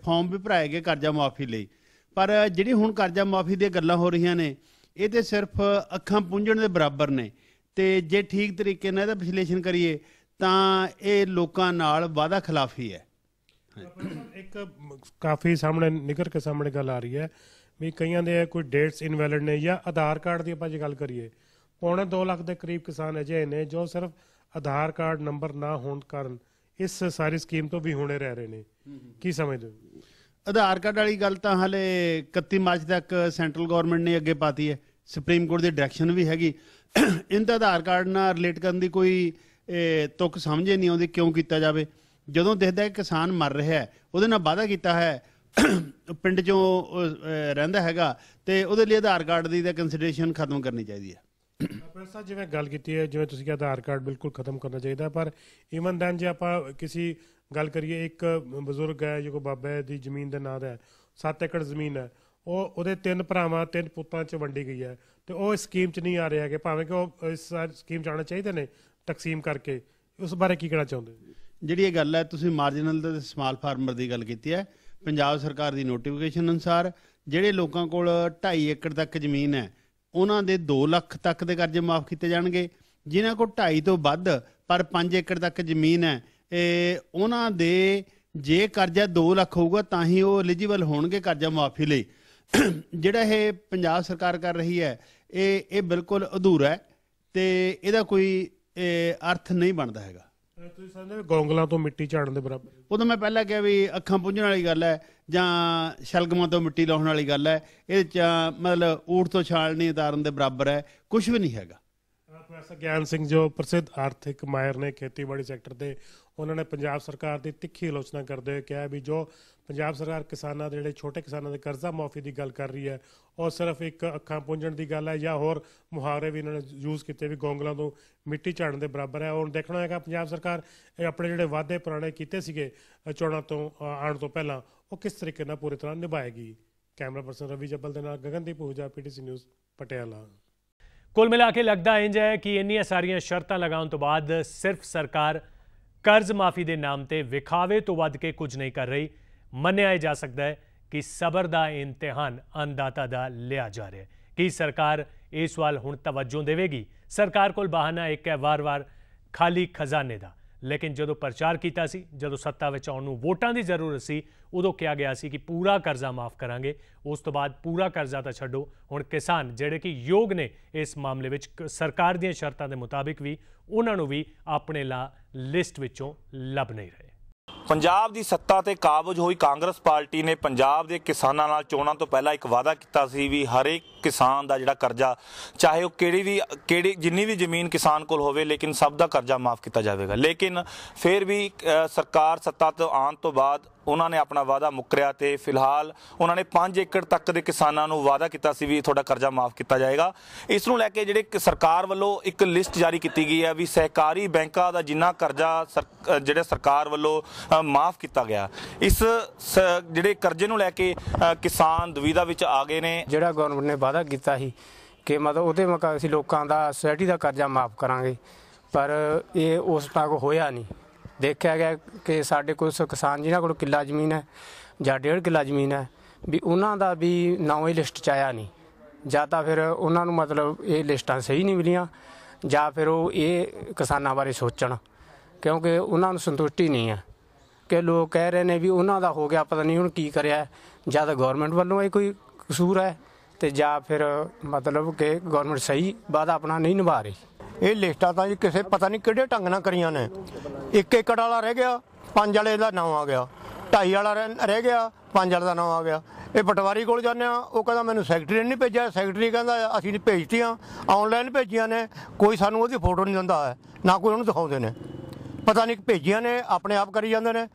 [SPEAKER 15] ਫਾਰਮ ਵੀ ਭਰਾਏ ਗਏ ਕਰਜ਼ਾ ਮਾਫੀ ਲਈ, ਪਰ ਜਿਹੜੀ ਹੁਣ ਕਰਜ਼ਾ ਮਾਫੀ ਦੀਆਂ ਗੱਲਾਂ ਹੋ ਰਹੀਆਂ ਨੇ ਇਹ ਤਾਂ ਸਿਰਫ ਅੱਖਾਂ ਪੂੰਝਣ ਦੇ ਬਰਾਬਰ ਨੇ, ਤੇ ਜੇ ਠੀਕ ਤਰੀਕੇ ਨਾਲ ਇਹਦਾ ਵਿਸ਼ਲੇਸ਼ਣ ਕਰੀਏ ਤਾਂ ਇਹ ਲੋਕਾਂ ਨਾਲ ਵਾਅਦਾ ਖਿਲਾਫੀ ਹੈ।
[SPEAKER 14] ਇੱਕ ਕਾਫੀ ਸਾਹਮਣੇ ਨਿਕਲ ਕੇ ਸਾਹਮਣੇ ਗੱਲ ਆ ਰਹੀ ਹੈ ਵੀ ਕਈਆਂ ਦੇ ਕੋਈ ਡੇਟਸ ਇਨਵੈਲਿਡ ਨੇ, ਜਾਂ ਆਧਾਰ ਕਾਰਡ ਦੀ ਆਪਾਂ ਜੇ ਗੱਲ ਕਰੀਏ 2.25 ਲੱਖ ਦੇ ਕਰੀਬ ਕਿਸਾਨ ਅਜਿਹੇ ਨੇ ਜੋ ਸਿਰਫ ਆਧਾਰ ਕਾਰਡ ਨੰਬਰ ਨਾ ਹੋਣ ਕਾਰਨ ਇਸ ਸਾਰੀ ਸਕੀਮ ਤੋਂ ਵੀ ਹੁਣੇ ਰਹਿ ਰਹੇ ਨੇ। ਕੀ ਸਮਝਦੇ ਹੋ?
[SPEAKER 15] ਆਧਾਰ ਕਾਰਡ ਵਾਲੀ ਗੱਲ ਤਾਂ ਹਾਲੇ 31 ਮਾਰਚ ਤੱਕ ਸੈਂਟਰਲ ਗੌਰਨਮੈਂਟ ਨੇ ਅੱਗੇ ਪਾਤੀ ਹੈ, ਸੁਪਰੀਮ ਕੋਰਟ ਦੀ ਡਾਇਰੈਕਸ਼ਨ ਵੀ ਹੈਗੀ। ਇਹਨਾਂ ਦਾ ਆਧਾਰ ਕਾਰਡ ਨਾਲ ਰਿਲੇਟ ਕਰਨ ਦੀ ਕੋਈ ਤੁਕ ਸਮਝੇ ਨਹੀਂ ਆਉਂਦੀ ਕਿਉਂ ਕੀਤਾ ਜਾਵੇ। ਜਦੋਂ ਦੇਖਦਾ ਹੈ ਕਿਸਾਨ ਮਰ ਰਿਹਾ ਹੈ, ਉਹਦੇ ਨਾਲ ਵਾਅਦਾ ਕੀਤਾ ਹੈ, ਪਿੰਡ 'ਚੋਂ ਰਹਿੰਦਾ ਹੈਗਾ, ਤੇ ਉਹਦੇ ਲਈ ਆਧਾਰ ਕਾਰਡ ਦੀ ਤਾਂ ਕੰਸੀਡਰੇਸ਼ਨ ਖਤਮ ਕਰਨੀ ਚਾਹੀਦੀ ਹੈ।
[SPEAKER 14] ਪ੍ਰੋਫੈਸਰ ਜਿਵੇਂ ਗੱਲ ਕੀਤੀ ਹੈ, ਜਿਵੇਂ ਤੁਸੀਂ ਕਿਹਾ ਆਧਾਰ ਕਾਰਡ ਬਿਲਕੁਲ ਖਤਮ ਕਰਨਾ ਚਾਹੀਦਾ, ਪਰ ਈਵਨ ਦੈਨ ਜੇ ਆਪਾਂ ਕਿਸੇ ਗੱਲ ਕਰੀਏ, ਇੱਕ ਬਜ਼ੁਰਗ ਹੈ ਜੋ ਬਾਬਾ ਦੀ ਜ਼ਮੀਨ ਦੇ ਨਾਂ ਦਾ ਹੈ, 7 ਏਕੜ ਜ਼ਮੀਨ ਹੈ, ਉਹ ਉਹਦੇ 3 ਭਰਾਵਾਂ 3 ਪੁੱਤਾਂ 'ਚ ਵੰਡੀ ਗਈ ਹੈ, ਤੇ ਉਹ ਇਸ ਸਕੀਮ 'ਚ ਨਹੀਂ ਆ ਰਹੇ ਹੈਗੇ, ਭਾਵੇਂ ਕਿ ਉਹ ਇਸ ਸਕੀਮ 'ਚ ਆਉਣਾ ਚਾਹੀਦੇ ਨੇ ਤਕਸੀਮ ਕਰਕੇ, ਉਸ ਬਾਰੇ ਕੀ ਕਹਿਣਾ ਚਾਹੁੰਦੇ ਹੋ?
[SPEAKER 15] ਜਿਹੜੀ ਇਹ ਗੱਲ ਹੈ, ਤੁਸੀਂ ਮਾਰਜਨਲ ਤੇ ਸਮਾਲ ਫਾਰਮਰ ਦੀ ਗੱਲ ਕੀਤੀ ਹੈ। ਪੰਜਾਬ ਸਰਕਾਰ ਦੀ ਨੋਟੀਫਿਕੇਸ਼ਨ ਅਨੁਸਾਰ ਜਿਹੜੇ ਲੋਕਾਂ ਕੋਲ 2.5 ਏਕੜ ਤੱਕ ਜ਼ਮੀਨ ਹੈ ਉਹਨਾਂ ਦੇ 2 ਲੱਖ ਤੱਕ ਦੇ ਕਰਜ਼ੇ ਮਾਫ ਕੀਤੇ ਜਾਣਗੇ। ਜਿਨ੍ਹਾਂ ਕੋਲ 2.5 ਤੋਂ ਵੱਧ ਪਰ 5 ਏਕੜ ਤੱਕ ਜ਼ਮੀਨ ਹੈ ਉਹਨਾਂ ਦੇ ਜੇ ਕਰਜ਼ਾ 2 ਲੱਖ ਹੋਊਗਾ ਤਾਂ ਹੀ ਉਹ ਐਲੀਜੀਬਲ ਹੋਣਗੇ ਕਰਜ਼ਾ ਮਾਫੀ ਲਈ। ਜਿਹੜਾ ਇਹ ਪੰਜਾਬ ਸਰਕਾਰ ਕਰ ਰਹੀ ਹੈ ਇਹ ਬਿਲਕੁਲ ਅਧੂਰਾ ਹੈ ਤੇ ਇਹਦਾ ਕੋਈ ਅਰਥ ਨਹੀਂ ਬਣਦਾ ਹੈਗਾ।
[SPEAKER 14] ਤੁਸੀਂ ਸਮਝਦੇ ਗੋਂਗਲਾਂ ਤੋਂ ਮਿੱਟੀ ਝਾੜਨ ਦੇ ਬਰਾਬਰ?
[SPEAKER 15] ਉਦੋਂ ਮੈਂ ਪਹਿਲਾਂ ਕਿਹਾ ਵੀ ਅੱਖਾਂ ਪੁੰਝਣ ਵਾਲੀ ਗੱਲ ਹੈ ਜਾਂ ਸ਼ਲਗਮਾਂ ਤੋਂ ਮਿੱਟੀ ਲਾਉਣ ਵਾਲੀ ਗੱਲ ਹੈ। ਇਹਦੇ 'ਚ ਮਤਲਬ ਊਠ ਤੋਂ ਛਾਲਣੀ ਉਤਾਰਨ ਦੇ ਬਰਾਬਰ ਹੈ, ਕੁਝ ਵੀ ਨਹੀਂ ਹੈਗਾ।
[SPEAKER 14] ਪ੍ਰੋਫੈਸਰ ਗਿਆਨ ਸਿੰਘ ਜੋ ਪ੍ਰਸਿੱਧ ਆਰਥਿਕ ਮਾਹਿਰ ਨੇ ਖੇਤੀਬਾੜੀ ਸੈਕਟਰ ਦੇ, ਉਹਨਾਂ ਨੇ ਪੰਜਾਬ ਸਰਕਾਰ ਦੀ ਤਿੱਖੀ ਆਲੋਚਨਾ ਕਰਦੇ ਹੋਏ ਕਿਹਾ ਵੀ ਜੋ ਪੰਜਾਬ ਸਰਕਾਰ ਕਿਸਾਨਾਂ ਦੇ ਜਿਹੜੇ ਛੋਟੇ ਕਿਸਾਨਾਂ ਦੇ ਕਰਜ਼ਾ ਮਾਫੀ ਦੀ ਗੱਲ ਕਰ ਰਹੀ ਹੈ ਉਹ ਸਿਰਫ ਇੱਕ ਅੱਖਾਂ ਪੁੰਝਣ ਦੀ ਗੱਲ ਹੈ ਜਾਂ ਹੋਰ ਮੁਹਾਵਰੇ ਵੀ ਇਹਨਾਂ ਨੇ ਯੂਜ਼ ਕੀਤੇ ਵੀ ਗੋਂਗਲਾਂ ਤੋਂ ਮਿੱਟੀ ਝਾੜਨ ਦੇ ਬਰਾਬਰ ਹੈ। ਹੁਣ ਦੇਖਣਾ ਹੋਏਗਾ ਪੰਜਾਬ ਸਰਕਾਰ ਇਹ ਆਪਣੇ ਜਿਹੜੇ ਵਾਅਦੇ ਪੁਰਾਣੇ ਕੀਤੇ ਸੀਗੇ ਚੋਣਾਂ ਤੋਂ ਆਉਣ ਤੋਂ ਪਹਿਲਾਂ ਉਹ ਕਿਸ ਤਰੀਕੇ ਨਾਲ ਪੂਰੀ ਤਰ੍ਹਾਂ ਨਿਭਾਏਗੀ। ਕੈਮਰਾ ਪਰਸਨ ਰਵੀ ਜੱਬਲ ਦੇ ਨਾਲ ਗਗਨਦੀਪ ਪੂਜਾ, PTC ਨਿਊਜ਼, ਪਟਿਆਲਾ।
[SPEAKER 1] ਕੁੱਲ ਮਿਲਾ ਕੇ ਲੱਗਦਾ ਇੰਜ ਹੈ ਕਿ ਇੰਨੀਆਂ ਸਾਰੀਆਂ ਸ਼ਰਤਾਂ ਲਗਾਉਣ ਤੋਂ ਬਾਅਦ ਸਿਰਫ ਸਰਕਾਰ ਕਰਜ਼ ਮਾਫੀ ਦੇ ਨਾਮ ਤੇ ਵਿਖਾਵੇ ਤੋਂ ਵੱਧ ਕੇ ਕੁਝ ਨਹੀਂ ਕਰ ਰਹੀ। ਮੰਨਿਆ ਜਾ ਸਕਦਾ ਹੈ ਕਿ ਸਬਰ ਦਾ ਇਮਤਿਹਾਨ ਅੰਨਦਾਤਾ ਦਾ ਲਿਆ ਜਾ ਰਿਹਾ ਹੈ। ਕੀ ਸਰਕਾਰ ਇਸ ਵੱਲ ਹੁਣ ਤਵੱਜੋ ਦੇਵੇਗੀ? ਸਰਕਾਰ ਕੋਲ ਬਹਾਨਾ ਇੱਕ ਹੈ ਵਾਰ-ਵਾਰ ਖਾਲੀ ਖਜ਼ਾਨੇ ਦਾ, ਲੇਕਿਨ ਜਦੋਂ ਪ੍ਰਚਾਰ ਕੀਤਾ ਸੀ, ਜਦੋਂ ਸੱਤਾ ਵਿੱਚ ਆਉਣ ਨੂੰ ਵੋਟਾਂ ਦੀ ਜ਼ਰੂਰਤ ਸੀ, ਉਦੋਂ ਕਿਹਾ ਗਿਆ ਸੀ ਕਿ ਪੂਰਾ ਕਰਜ਼ਾ ਮਾਫ ਕਰਾਂਗੇ। ਉਸ ਤੋਂ ਬਾਅਦ ਪੂਰਾ ਕਰਜ਼ਾ ਤਾਂ ਛੱਡੋ, ਹੁਣ ਕਿਸਾਨ ਜਿਹੜੇ ਕਿ ਯੋਗ ਨੇ ਇਸ ਮਾਮਲੇ ਵਿੱਚ ਸਰਕਾਰ ਦੀਆਂ ਸ਼ਰਤਾਂ ਦੇ ਮੁਤਾਬਿਕ ਵੀ ਉਹਨਾਂ ਨੂੰ ਵੀ ਆਪਣੇ ਲਿਸਟ ਵਿੱਚੋਂ ਲੱਭ ਨਹੀਂ ਰਹੇ।
[SPEAKER 16] ਪੰਜਾਬ ਦੀ ਸੱਤਾ ਤੇ ਕਾਬਜ਼ ਹੋਈ ਕਾਂਗਰਸ ਪਾਰਟੀ ਨੇ ਪੰਜਾਬ ਦੇ ਕਿਸਾਨਾਂ ਨਾਲ ਚੋਣਾਂ ਤੋਂ ਪਹਿਲਾਂ ਇੱਕ ਵਾਅਦਾ ਕੀਤਾ ਸੀ ਵੀ ਹਰੇਕ ਕਿਸਾਨ ਦਾ ਜਿਹੜਾ ਕਰਜ਼ਾ, ਚਾਹੇ ਉਹ ਜਿੰਨੀ ਵੀ ਜ਼ਮੀਨ ਕਿਸਾਨ ਕੋਲ ਹੋਵੇ, ਲੇਕਿਨ ਸਭ ਦਾ ਕਰਜ਼ਾ ਮਾਫ ਕੀਤਾ ਜਾਵੇਗਾ। ਲੇਕਿਨ ਫਿਰ ਵੀ ਸਰਕਾਰ ਸੱਤਾ ਤੋਂ ਆਉਣ ਤੋਂ ਬਾਅਦ ਉਹਨਾਂ ਨੇ ਆਪਣਾ ਵਾਅਦਾ ਮੁੱਕਰਿਆ ਤੇ ਫਿਲਹਾਲ ਉਹਨਾਂ ਨੇ 5 ਏਕੜ ਤੱਕ ਦੇ ਕਿਸਾਨਾਂ ਨੂੰ ਵਾਅਦਾ ਕੀਤਾ ਸੀ ਵੀ ਤੁਹਾਡਾ ਕਰਜ਼ਾ ਮਾਫ ਕੀਤਾ ਜਾਏਗਾ। ਇਸ ਨੂੰ ਲੈ ਕੇ ਜਿਹੜੇ ਸਰਕਾਰ ਵੱਲੋਂ ਇੱਕ ਲਿਸਟ ਜਾਰੀ ਕੀਤੀ ਗਈ ਹੈ ਵੀ ਸਹਿਕਾਰੀ ਬੈਂਕਾਂ ਦਾ ਜਿੰਨਾ ਕਰਜ਼ਾ ਜਿਹੜੇ ਸਰਕਾਰ ਵੱਲੋਂ ਮਾਫ ਕੀਤਾ ਗਿਆ, ਇਸ ਜਿਹੜੇ ਕਰਜ਼ੇ ਨੂੰ ਲੈ ਕੇ ਕਿਸਾਨ ਦੁਵਿਧਾ ਵਿੱਚ ਆ ਗਏ ਨੇ।
[SPEAKER 8] ਜਿਹੜਾ ਗਵਰਨਮੈਂਟ ਨੇ ਵਾਅਦਾ ਕੀਤਾ ਸੀ ਕਿ ਮਤਲਬ ਉਹਦੇ ਮੁਤਾਬਕ ਅਸੀਂ ਲੋਕਾਂ ਦਾ ਸੋਸਾਇਟੀ ਦਾ ਕਰਜ਼ਾ ਮਾਫ ਕਰਾਂਗੇ, ਪਰ ਇਹ ਉਸ ਤੱਕ ਹੋਇਆ ਨਹੀਂ। ਦੇਖਿਆ ਗਿਆ ਕਿ ਸਾਡੇ ਕੋਲ ਕਿਸਾਨ ਜਿਨ੍ਹਾਂ ਕੋਲ ਕਿੱਲਾ ਜ਼ਮੀਨ ਹੈ ਜਾਂ 1.5 ਕਿੱਲਾ ਜ਼ਮੀਨ ਹੈ ਵੀ ਉਹਨਾਂ ਦਾ ਵੀ ਨਾਂ ਹੀ ਲਿਸਟ 'ਚ ਆਇਆ ਨਹੀਂ। ਜਾਂ ਤਾਂ ਫਿਰ ਉਹਨਾਂ ਨੂੰ ਮਤਲਬ ਇਹ ਲਿਸਟਾਂ ਸਹੀ ਨਹੀਂ ਮਿਲੀਆਂ ਜਾਂ ਫਿਰ ਉਹ ਇਹ ਕਿਸਾਨਾਂ ਬਾਰੇ ਸੋਚਣ, ਕਿਉਂਕਿ ਉਹਨਾਂ ਨੂੰ ਸੰਤੁਸ਼ਟੀ ਨਹੀਂ ਹੈ ਕਿ ਲੋਕ ਕਹਿ ਰਹੇ ਨੇ ਵੀ ਉਹਨਾਂ ਦਾ ਹੋ ਗਿਆ, ਪਤਾ ਨਹੀਂ ਹੁਣ ਕੀ ਕਰਿਆ, ਜਾਂ ਤਾਂ ਗੌਰਮੈਂਟ ਵੱਲੋਂ ਇਹ ਕੋਈ ਕਸੂਰ ਹੈ ਤੇ ਜਾਂ ਫਿਰ ਮਤਲਬ ਕਿ ਗੌਰਮੈਂਟ ਸਹੀ ਵਾਅਦਾ ਆਪਣਾ ਨਹੀਂ ਨਿਭਾ ਰਹੀ।
[SPEAKER 17] ਇਹ ਲਿਸਟਾਂ ਤਾਂ ਜੀ ਕਿਸੇ ਪਤਾ ਨਹੀਂ ਕਿਹੜੇ ਢੰਗ ਨਾਲ ਕਰੀਆਂ ਨੇ। 1 ਏਕੜ ਵਾਲਾ ਰਹਿ ਗਿਆ, 5 ਵਾਲੇ ਦਾ ਨਾਮ ਆ ਗਿਆ, 2.5 ਵਾਲਾ ਰਹਿ ਗਿਆ, 5 ਵਾਲੇ ਦਾ ਨਾਮ ਆ ਗਿਆ। ਇਹ ਪਟਵਾਰੀ ਕੋਲ ਜਾਂਦੇ ਆ, ਉਹ ਕਹਿੰਦਾ ਮੈਨੂੰ ਸੈਕਟਰੀ ਨੇ ਨਹੀਂ ਭੇਜਿਆ, ਸੈਕਟਰੀ ਕਹਿੰਦਾ ਅਸੀਂ ਭੇਜਤੀਆਂ, ਆਨਲਾਈਨ ਭੇਜੀਆਂ ਨੇ, ਕੋਈ ਸਾਨੂੰ ਉਹਦੀ ਫੋਟੋ ਨਹੀਂ ਦਿੰਦਾ ਹੈ, ਨਾ ਕੋਈ ਉਹਨੂੰ ਦਿਖਾਉਂਦੇ ਨੇ, ਪਤਾ ਨਹੀਂ ਭੇਜੀਆਂ ਨੇ, ਆਪਣੇ ਆਪ ਕਰੀ ਜਾਂਦੇ ਨੇ।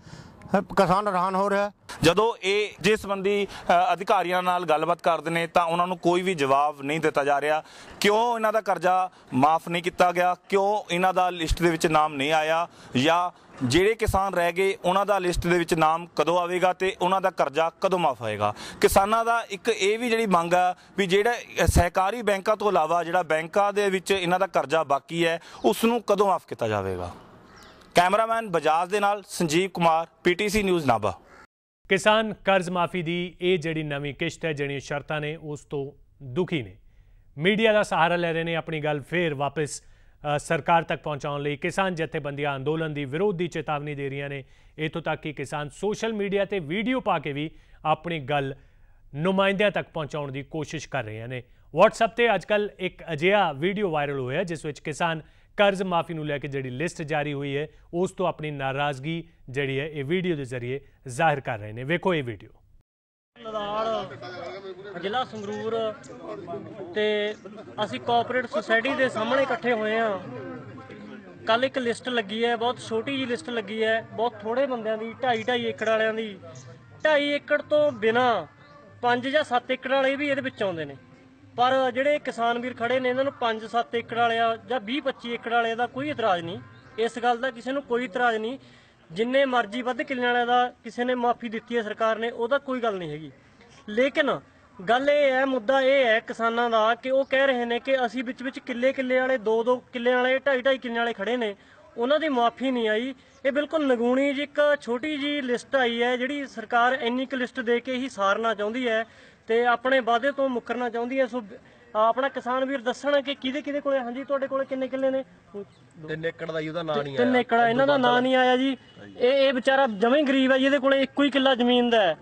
[SPEAKER 17] ਕਿਸਾਨ ਹੈਰਾਨ ਹੋ ਰਿਹਾ।
[SPEAKER 16] ਜਦੋਂ ਇਹ ਜਿਸ ਸੰਬੰਧੀ ਅਧਿਕਾਰੀਆਂ ਨਾਲ ਗੱਲਬਾਤ ਕਰਦੇ ਨੇ ਤਾਂ ਉਹਨਾਂ ਨੂੰ ਕੋਈ ਵੀ ਜਵਾਬ ਨਹੀਂ ਦਿੱਤਾ ਜਾ ਰਿਹਾ। ਕਿਉਂ ਇਹਨਾਂ ਦਾ ਕਰਜ਼ਾ ਮਾਫ ਨਹੀਂ ਕੀਤਾ ਗਿਆ, ਕਿਉਂ ਇਹਨਾਂ ਦਾ ਲਿਸਟ ਦੇ ਵਿੱਚ ਨਾਮ ਨਹੀਂ ਆਇਆ, ਜਾਂ ਜਿਹੜੇ ਕਿਸਾਨ ਰਹਿ ਗਏ ਉਹਨਾਂ ਦਾ ਲਿਸਟ ਦੇ ਵਿੱਚ ਨਾਮ ਕਦੋਂ ਆਵੇਗਾ ਤੇ ਉਹਨਾਂ ਦਾ ਕਰਜ਼ਾ ਕਦੋਂ ਮਾਫ ਹੋਏਗਾ। ਕਿਸਾਨਾਂ ਦਾ ਇੱਕ ਇਹ ਵੀ ਜਿਹੜੀ ਮੰਗ ਆ ਵੀ ਜਿਹੜਾ ਸਹਿਕਾਰੀ ਬੈਂਕਾਂ ਤੋਂ ਇਲਾਵਾ ਜਿਹੜਾ ਬੈਂਕਾਂ ਦੇ ਵਿੱਚ ਇਹਨਾਂ ਦਾ ਕਰਜ਼ਾ ਬਾਕੀ ਹੈ ਉਸ ਨੂੰ ਕਦੋਂ ਮਾਫ ਕੀਤਾ ਜਾਵੇਗਾ। ਕੈਮਰਾਮੈਨ ਬਜਾਜ ਦੇ ਨਾਲ ਸੰਜੀਵ ਕੁਮਾਰ, PTC ਨਿਊਜ਼ ਨਾਭਾ।
[SPEAKER 1] ਕਿਸਾਨ ਕਰਜ਼ ਮਾਫੀ ਦੀ ਇਹ ਜਿਹੜੀ ਨਵੀਂ ਕਿਸ਼ਤ ਹੈ, ਜਿਹੜੀਆਂ ਸ਼ਰਤਾਂ ਨੇ ਉਸ ਤੋਂ ਦੁਖੀ ਨੇ। ਮੀਡੀਆ ਦਾ ਸਹਾਰਾ ਲੈ ਰਹੇ ਨੇ, ਆਪਣੀ ਗੱਲ ਫੇਰ ਵਾਪਸ ਸਰਕਾਰ ਤੱਕ ਪਹੁੰਚਾਉਣ ਲਈ। ਕਿਸਾਨ ਜਥੇਬੰਦੀਆਂ ਅੰਦੋਲਨ ਦੀ ਵਿਰੋਧ ਦੀ ਚੇਤਾਵਨੀ ਦੇ ਰਹੀਆਂ ਨੇ। ਇੱਥੋਂ ਤੱਕ ਕਿ ਕਿਸਾਨ ਸੋਸ਼ਲ ਮੀਡੀਆ ਤੇ ਵੀਡੀਓ ਪਾ ਕੇ ਵੀ ਆਪਣੀ ਗੱਲ ਨੁਮਾਇੰਦਿਆਂ ਤੱਕ ਪਹੁੰਚਾਉਣ ਦੀ ਕੋਸ਼ਿਸ਼ ਕਰ ਰਹੀਆਂ ਨੇ। WhatsApp ਤੇ ਅੱਜਕੱਲ ਇੱਕ ਅਜਿਹਾ ਵੀਡੀਓ ਵਾਇਰਲ ਹੋਇਆ ਜਿਸ ਵਿੱਚ ਕਿਸਾਨ ਕਰਜ਼ ਮਾਫੀ ਨੂੰ ਲੈ ਕੇ ਜਿਹੜੀ ਲਿਸਟ ਜਾਰੀ ਹੋਈ ਹੈ ਉਸ ਤੋਂ ਆਪਣੀ ਨਾਰਾਜ਼ਗੀ ਜਿਹੜੀ ਹੈ ਇਹ ਵੀਡੀਓ ਦੇ ਜ਼ਰੀਏ ਜ਼ਾਹਿਰ ਕਰ ਰਹੇ ਨੇ। ਵੇਖੋ ਇਹ ਵੀਡੀਓ।
[SPEAKER 18] ਲਦਾਲ ਜ਼ਿਲ੍ਹਾ ਸੰਗਰੂਰ ਤੇ ਅਸੀਂ ਕੋਆਪਰੇਟਿਵ ਸੁਸਾਇਟੀ ਦੇ ਸਾਹਮਣੇ ਇਕੱਠੇ ਹੋਏ ਹਾਂ। ਕੱਲ ਇੱਕ ਲਿਸਟ ਲੱਗੀ ਹੈ, ਬਹੁਤ ਛੋਟੀ ਜਿਹੀ ਲਿਸਟ ਲੱਗੀ ਹੈ, ਬਹੁਤ ਥੋੜੇ ਬੰਦਿਆਂ ਦੀ, 2.5 ਏਕੜ ਵਾਲਿਆਂ ਦੀ। 2.5 ਏਕੜ ਤੋਂ ਬਿਨਾਂ 5 ਜਾਂ 7 ਏਕੜ ਵਾਲੇ ਵੀ ਇਹਦੇ ਵਿੱਚ ਆਉਂਦੇ ਨੇ, ਪਰ ਜਿਹੜੇ ਕਿਸਾਨ ਵੀਰ ਖੜੇ ਨੇ ਇਹਨਾਂ ਨੂੰ 5-7 ਏਕੜ ਵਾਲੇ ਜਾਂ 20-25 ਏਕੜ ਵਾਲੇ ਦਾ ਕੋਈ ਇਤਰਾਜ਼ ਨਹੀਂ। ਇਸ ਗੱਲ ਦਾ ਕਿਸੇ ਨੂੰ ਕੋਈ ਇਤਰਾਜ਼ ਨਹੀਂ। ਜਿੰਨੇ ਮਰਜ਼ੀ ਵੱਧ ਕਿੱਲਿਆਂ ਵਾਲਿਆਂ ਦਾ ਕਿਸੇ ਨੇ ਮਾਫੀ ਦਿੱਤੀ ਹੈ ਸਰਕਾਰ ਨੇ, ਉਹਦਾ ਕੋਈ ਗੱਲ ਨਹੀਂ ਹੈਗੀ। ਲੇਕਿਨ ਗੱਲ ਇਹ ਹੈ, ਮੁੱਦਾ ਇਹ ਹੈ ਕਿਸਾਨਾਂ ਦਾ ਕਿ ਉਹ ਕਹਿ ਰਹੇ ਨੇ ਕਿ ਅਸੀਂ ਵਿੱਚ ਕਿੱਲੇ ਵਾਲੇ 2-2 ਕਿੱਲੇ ਵਾਲੇ 2.5 ਕਿੱਲੇ ਵਾਲੇ ਖੜੇ ਨੇ, ਉਹਨਾਂ ਦੀ ਮੁਆਫੀ ਨਹੀਂ ਆਈ। ਇਹ ਬਿਲਕੁਲ ਨਗੂਣੀ ਜੀ ਇੱਕ ਛੋਟੀ ਜੀ ਲਿਸਟ ਆਈ ਹੈ ਜਿਹੜੀ ਸਰਕਾਰ ਇੰਨੀ ਕੁ ਲਿਸਟ ਦੇ ਕੇ ਹੀ ਸਾਰਨਾ ਚਾਹੁੰਦੀ ਹੈ ਤੇ ਆਪਣੇ ਵਾਅਦੇ ਤੋਂ ਮੁੱਕਰਨਾ ਚਾਹੁੰਦੀ ਹੈ। ਸੋ ਆਪਣਾ ਕਿਸਾਨ ਵੀਰ ਦੱਸਣ ਕਿ ਕਿਹਦੇ ਕੋਲੇ, ਹਾਂਜੀ ਤੁਹਾਡੇ ਕੋਲੇ ਕਿੰਨੇ ਕਿੱਲੇ ਨੇ?
[SPEAKER 19] 3 ਏਕੜ ਦਾ ਜੀ ਉਹਦਾ ਨਾਂ ਨਹੀਂ ਆਇਆ।
[SPEAKER 18] 3 ਏਕੜ ਇਹਨਾਂ ਦਾ ਨਾਂ ਨਹੀਂ ਆਇਆ ਜੀ। ਇਹ ਵਿਚਾਰਾ ਜਮਾਂ ਹੀ ਗਰੀਬ ਹੈ ਜੀ, ਇਹਦੇ ਕੋਲੇ ਇੱਕੋ ਹੀ ਕਿੱਲਾ ਜ਼ਮੀਨ ਦਾ ਹੈ,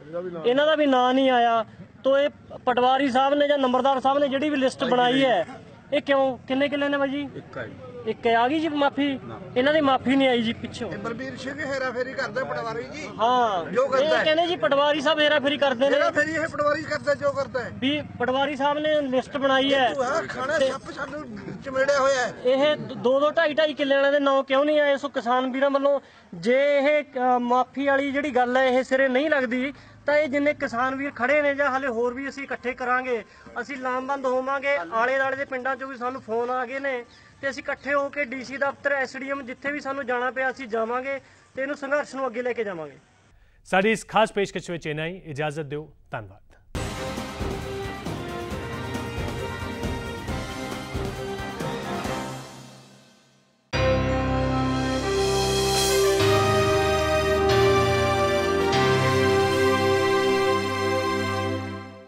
[SPEAKER 18] ਇਹਨਾਂ ਦਾ ਵੀ ਨਾਂ ਨਹੀਂ ਆਇਆ। ਤੋ ਇਹ ਪਟਵਾਰੀ ਸਾਹਿਬ ਨੇ ਜਾਂ ਨੰਬਰਦਾਰ ਸਾਹਿਬ ਨੇ ਜਿਹੜੀ ਵੀ ਲਿਸਟ ਬਣਾਈ ਹੈ ਇਹ ਕਿਉਂ, ਕਿੰਨੇ ਕਿੱਲੇ ਨੇ ਬਾਈ ਜੀ? ਇੱਕ ਆ ਗਈ ਜੀ ਮਾਫੀ, ਇਹਨਾਂ ਦੀ ਮਾਫੀ ਨਹੀਂ ਆਈ ਜੀ ਪਿੱਛੋਂ।
[SPEAKER 19] ਬਲਬੀਰ ਸਿੰਘ ਹੇਰਾਫੇਰੀ ਕਰਦਾ ਪਟਵਾਰੀ ਜੀ।
[SPEAKER 18] ਹਾਂ
[SPEAKER 19] ਜੋ ਕਰਦਾ
[SPEAKER 18] ਇਹ ਕਹਿੰਦੇ ਜੀ ਪਟਵਾਰੀ ਸਾਹਿਬ ਹੇਰਾਫੇਰੀ ਕਰਦੇ ਨੇ।
[SPEAKER 19] ਹੇਰਾਫੇਰੀ ਇਹ ਪਟਵਾਰੀ ਕਰਦਾ ਜੋ ਕਰਦਾ ਹੈ
[SPEAKER 18] ਵੀ ਪਟਵਾਰੀ ਸਾਹਿਬ ਨੇ ਲਿਸਟ ਬਣਾਈ ਹੈ।
[SPEAKER 19] ਖਾਣਾ ਸੱਪ ਸਾਨੂੰ ਚਮੇੜਿਆ ਹੋਇਆ ਹੈ।
[SPEAKER 18] ਇਹ 2-2 ਕਿੱਲੇ ਵਾਲਿਆਂ ਦੇ ਨਾਂ ਕਿਉਂ ਨਹੀਂ ਆਏ? ਸੋ ਕਿਸਾਨ ਵੀਰਾਂ ਵੱਲੋਂ ਜੇ ਇਹ ਮਾਫੀ ਵਾਲੀ ਜਿਹੜੀ ਗੱਲ ਹੈ ਇਹ ਸਿਰੇ ਨਹੀਂ ਲੱਗਦੀ ਤਾਂ ਇਹ ਜਿੰਨੇ ਕਿਸਾਨ ਵੀਰ ਖੜੇ ਨੇ ਜਾਂ ਹਾਲੇ ਹੋਰ ਵੀ ਅਸੀਂ ਇਕੱਠੇ ਕਰਾਂਗੇ, ਅਸੀਂ ਲਾਮਬੰਦ ਹੋਵਾਂਗੇ। ਆਲੇ ਦੁਆਲੇ ਦੇ ਪਿੰਡਾਂ ਚੋਂ ਵੀ ਸਾਨੂੰ ਫੋਨ ਆ ਗਏ ਨੇ ਤੇ ਅਸੀਂ ਇਕੱਠੇ ਹੋ ਕੇ ਡੀਸੀ ਦਫ਼ਤਰ, ਐਸਡੀਐਮ ਜਿੱਥੇ ਵੀ ਸਾਨੂੰ ਜਾਣਾ ਪਿਆ ਅਸੀਂ ਜਾਵਾਂਗੇ ਤੇ ਇਹਨੂੰ ਸੰਘਰਸ਼ ਨੂੰ ਅੱਗੇ ਲੈ ਕੇ ਜਾਵਾਂਗੇ।
[SPEAKER 1] ਸਾਡੀ ਇਸ ਖਾਸ ਪੇਸ਼ਕਸ਼ ਵਿੱਚ ਇੰਨਾ ਹੀ। ਇਜਾਜ਼ਤ ਦਿਓ। ਧੰਨਵਾਦ।